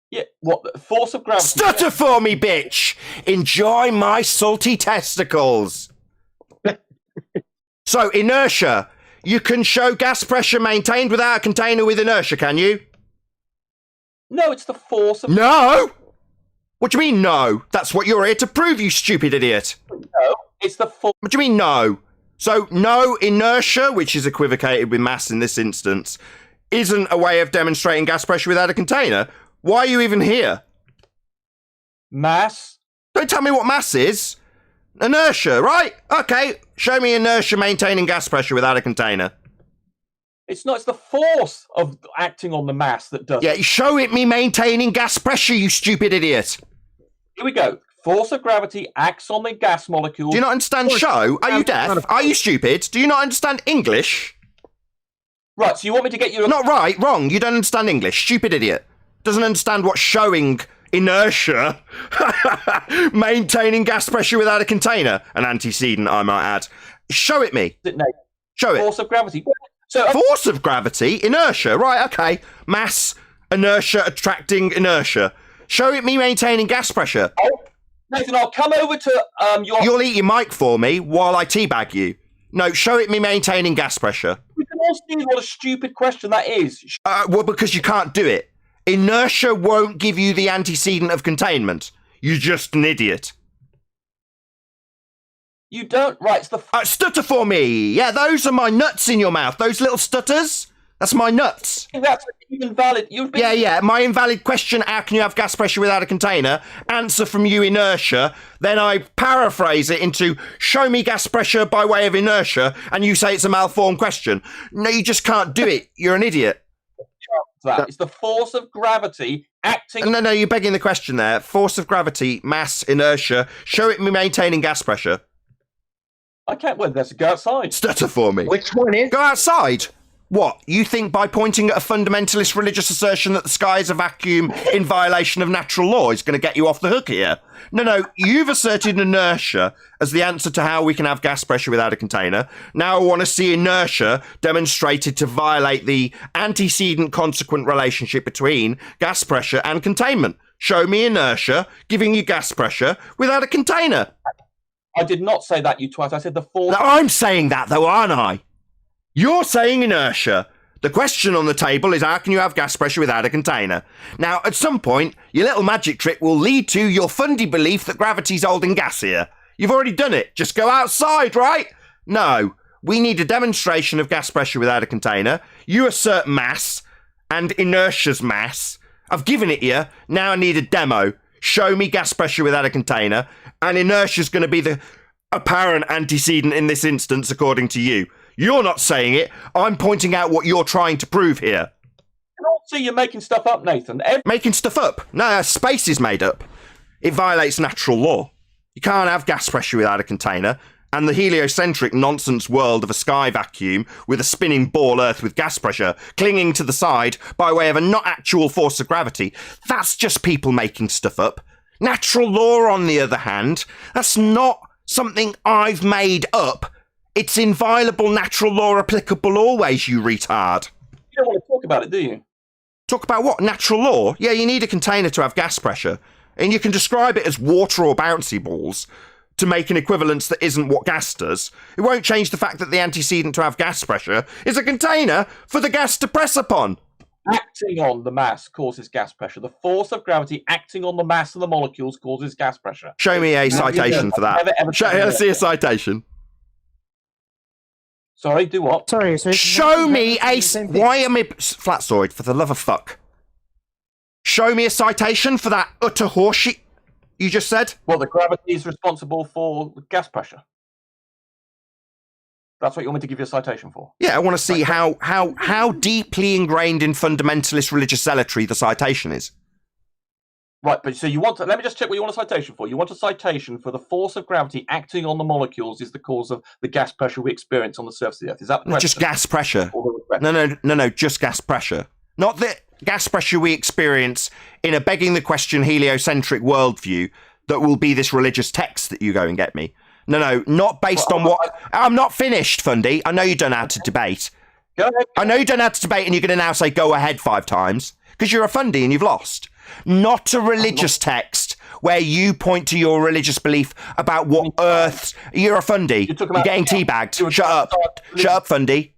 Yeah, what? The force of gravity. Stutter for me, bitch! Enjoy my salty testicles. So, inertia. You can show gas pressure maintained without a container with inertia, can you? No, it's the force of... No! What do you mean, no? That's what you're here to prove, you stupid idiot. No, it's the force... What do you mean, no? So, no, inertia, which is equivocated with mass in this instance, isn't a way of demonstrating gas pressure without a container? Why are you even here? Mass? Don't tell me what mass is. Inertia, right? Okay, show me inertia maintaining gas pressure without a container. It's not, it's the force of acting on the mass that does it. Yeah, show it me maintaining gas pressure, you stupid idiot. Here we go. Force of gravity acts on the gas molecules. Do you not understand show? Are you deaf? Are you stupid? Do you not understand English? Right, so you want me to get you... Not right, wrong. You don't understand English. Stupid idiot. Doesn't understand what showing... inertia maintaining gas pressure without a container, an antecedent I might add. Show it me. Show it. Force of gravity. Force of gravity, inertia, right? Okay, mass, inertia, attracting inertia. Show it me maintaining gas pressure. Nathan, I'll come over to your... You'll eat your mic for me while I teabag you. No, show it me maintaining gas pressure. We can all see what a stupid question that is. Well, because you can't do it. Inertia won't give you the antecedent of containment. You're just an idiot. You don't... Right, it's the... stutter for me! Yeah, those are my nuts in your mouth. Those little stutters. That's my nuts. That's invalid. Yeah. My invalid question, how can you have gas pressure without a container? Answer from you, inertia. Then I paraphrase it into, show me gas pressure by way of inertia, and you say it's a malformed question. No, you just can't do it. You're an idiot. It's the force of gravity acting... No, you're begging the question there. Force of gravity, mass, inertia. Show it me maintaining gas pressure. I can't... Well, let's go outside. Stutter for me. Which one is? Go outside. What? You think by pointing at a fundamentalist religious assertion that the sky is a vacuum in violation of natural law is going to get you off the hook here? No, you've asserted inertia as the answer to how we can have gas pressure without a container. Now I want to see inertia demonstrated to violate the antecedent consequent relationship between gas pressure and containment. Show me inertia giving you gas pressure without a container. I did not say that, you twat. I said the force. I'm saying that, though, aren't I? You're saying inertia. The question on the table is how can you have gas pressure without a container? Now, at some point, your little magic trick will lead to your fundy belief that gravity's holding gas here. You've already done it. Just go outside, right? No. We need a demonstration of gas pressure without a container. You assert mass and inertia's mass. I've given it you. Now I need a demo. Show me gas pressure without a container. And inertia's going to be the apparent antecedent in this instance, according to you. You're not saying it. I'm pointing out what you're trying to prove here. I don't see you making stuff up, Nathan. Making stuff up? No, space is made up. It violates natural law. You can't have gas pressure without a container. And the heliocentric nonsense world of a sky vacuum with a spinning ball Earth with gas pressure clinging to the side by way of a not actual force of gravity, that's just people making stuff up. Natural law, on the other hand, that's not something I've made up. It's inviolable natural law applicable always, you retard. You don't want to talk about it, do you? Talk about what? Natural law? Yeah, you need a container to have gas pressure. And you can describe it as water or bouncy balls to make an equivalence that isn't what gas does. It won't change the fact that the antecedent to have gas pressure is a container for the gas to press upon. Acting on the mass causes gas pressure. The force of gravity acting on the mass of the molecules causes gas pressure. Show me a citation for that. Let's see a citation. Sorry, do what? Sorry, so show me a... Why am I... Flatsoid, for the love of fuck. Show me a citation for that utter horseshit you just said. Well, the gravity is responsible for gas pressure. That's what you want me to give you a citation for? Yeah, I want to see how deeply ingrained in fundamentalist religious zealotry the citation is. Right, but so you want to... Let me just check what you want a citation for. You want a citation for the force of gravity acting on the molecules is the cause of the gas pressure we experience on the surface of the Earth. Is that the question? Just gas pressure. No, just gas pressure. Not the gas pressure we experience in a begging the question heliocentric worldview that will be this religious text that you go and get me. No, not based on what... I'm not finished, Fundy. I know you don't know how to debate. Go ahead. I know you don't know how to debate and you're going to now say go ahead 5 times because you're a Fundy and you've lost. Not a religious text where you point to your religious belief about what Earth's... You're a Fundy. You're getting teabagged. Shut up. Shut up, Fundy.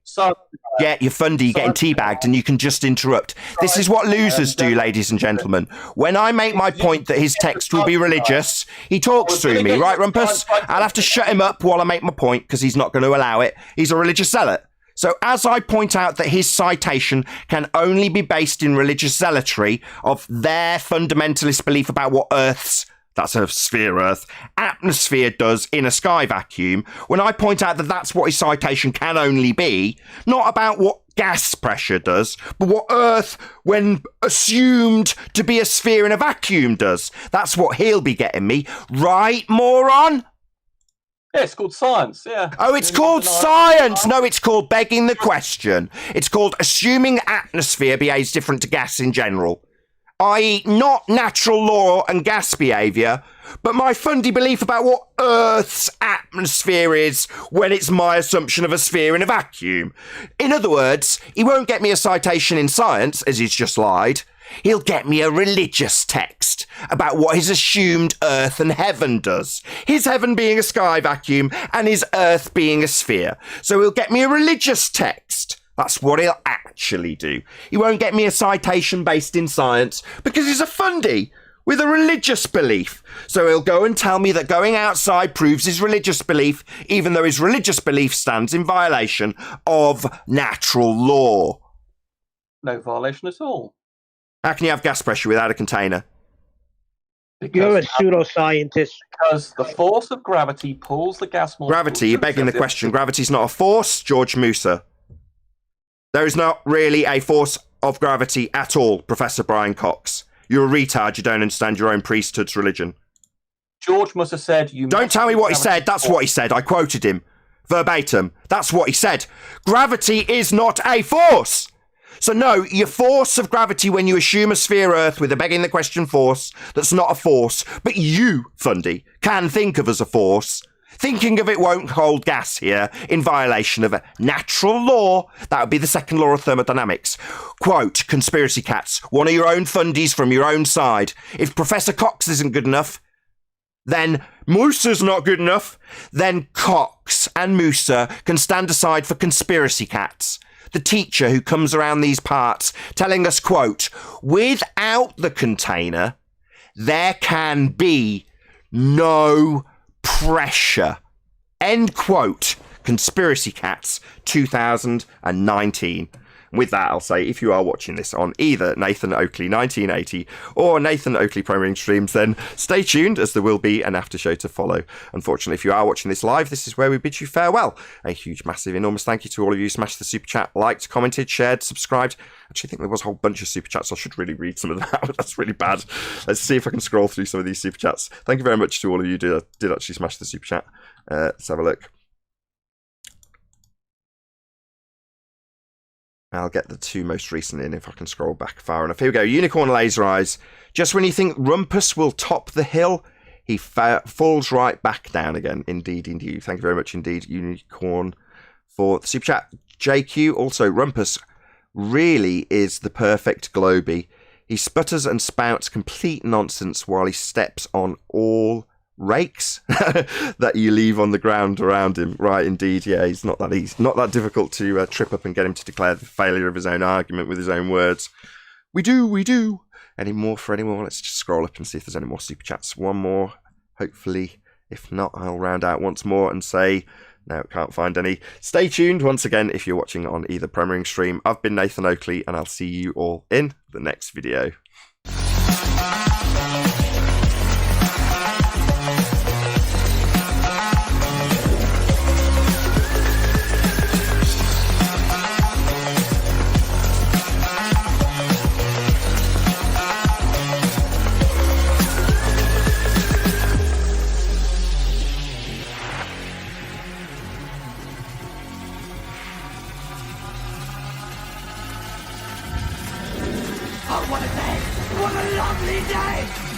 Yeah, you're Fundy. You're getting teabagged and you can just interrupt. This is what losers do, ladies and gentlemen. When I make my point that his text will be religious, he talks through me, right, Rumpus? I'll have to shut him up while I make my point because he's not going to allow it. He's a religious zealot. So as I point out that his citation can only be based in religious zealotry of their fundamentalist belief about what Earth's, that's a sphere Earth, atmosphere does in a sky vacuum, when I point out that that's what his citation can only be, not about what gas pressure does, but what Earth, when assumed to be a sphere in a vacuum, does. That's what he'll be getting me. Right, moron? Yeah, it's called science, yeah. Oh, it's called science! No, it's called begging the question. It's called assuming atmosphere behaves different to gas in general. I.e., not natural law and gas behaviour, but my fundy belief about what Earth's atmosphere is when it's my assumption of a sphere in a vacuum. In other words, he won't get me a citation in science, as he's just lied. He'll get me a religious text about what his assumed Earth and heaven does. His heaven being a sky vacuum and his Earth being a sphere. So he'll get me a religious text. That's what he'll actually do. He won't get me a citation based in science because he's a fundy with a religious belief. So he'll go and tell me that going outside proves his religious belief, even though his religious belief stands in violation of natural law. No violation at all. How can you have gas pressure without a container? You're a pseudoscientist. Because the force of gravity pulls the gas molecule... Gravity, you're begging the question. Gravity's not a force, George Musa. There is not really a force of gravity at all, Professor Brian Cox. You're a retard, you don't understand your own priesthood's religion. George must have said... Don't tell me what he said, that's what he said. I quoted him. Verbatim. That's what he said. Gravity is not a force. So no, your force of gravity when you assume a sphere Earth with a begging the question force, that's not a force, but you, Fundy, can think of as a force. Thinking of it won't hold gas here in violation of a natural law. That would be the second law of thermodynamics. Quote, conspiracy cats, one of your own fundies from your own side. If Professor Cox isn't good enough, then Moosa's not good enough. Then Cox and Moosa can stand aside for conspiracy cats. The teacher who comes around these parts telling us, quote, without the container, there can be no pressure. End quote. Conspiracy Cats 2019. With that, I'll say, if you are watching this on either Nathan Oakley 1980 or Nathan Oakley Premiering Streams, then stay tuned, as there will be an after show to follow. Unfortunately, if you are watching this live, this is where we bid you farewell. A huge, massive, enormous thank you to all of you. Smashed the super chat, liked, commented, shared, subscribed. Actually, I think there was a whole bunch of super chats. I should really read some of them out. That's really bad. Let's see if I can scroll through some of these super chats. Thank you very much to all of you who did actually smash the super chat. Let's have a look. I'll get the two most recent in if I can scroll back far enough. Here we go. Unicorn Laser Eyes. Just when you think Rumpus will top the hill, he falls right back down again. Indeed, indeed. Thank you very much indeed, Unicorn, for the super chat. JQ, also, Rumpus really is the perfect Globy. He sputters and spouts complete nonsense while he steps on all rakes that you leave on the ground around him. Right, indeed, yeah, he's not that easy, not that difficult to trip up and get him to declare the failure of his own argument with his own words. We do. Any more for any more? Let's just scroll up and see if there's any more super chats. One more, hopefully. If not, I'll round out once more and say, no, can't find any. Stay tuned once again if you're watching on either Premiering Stream. I've been Nathan Oakley, and I'll see you all in the next video. What a day! What a lovely day!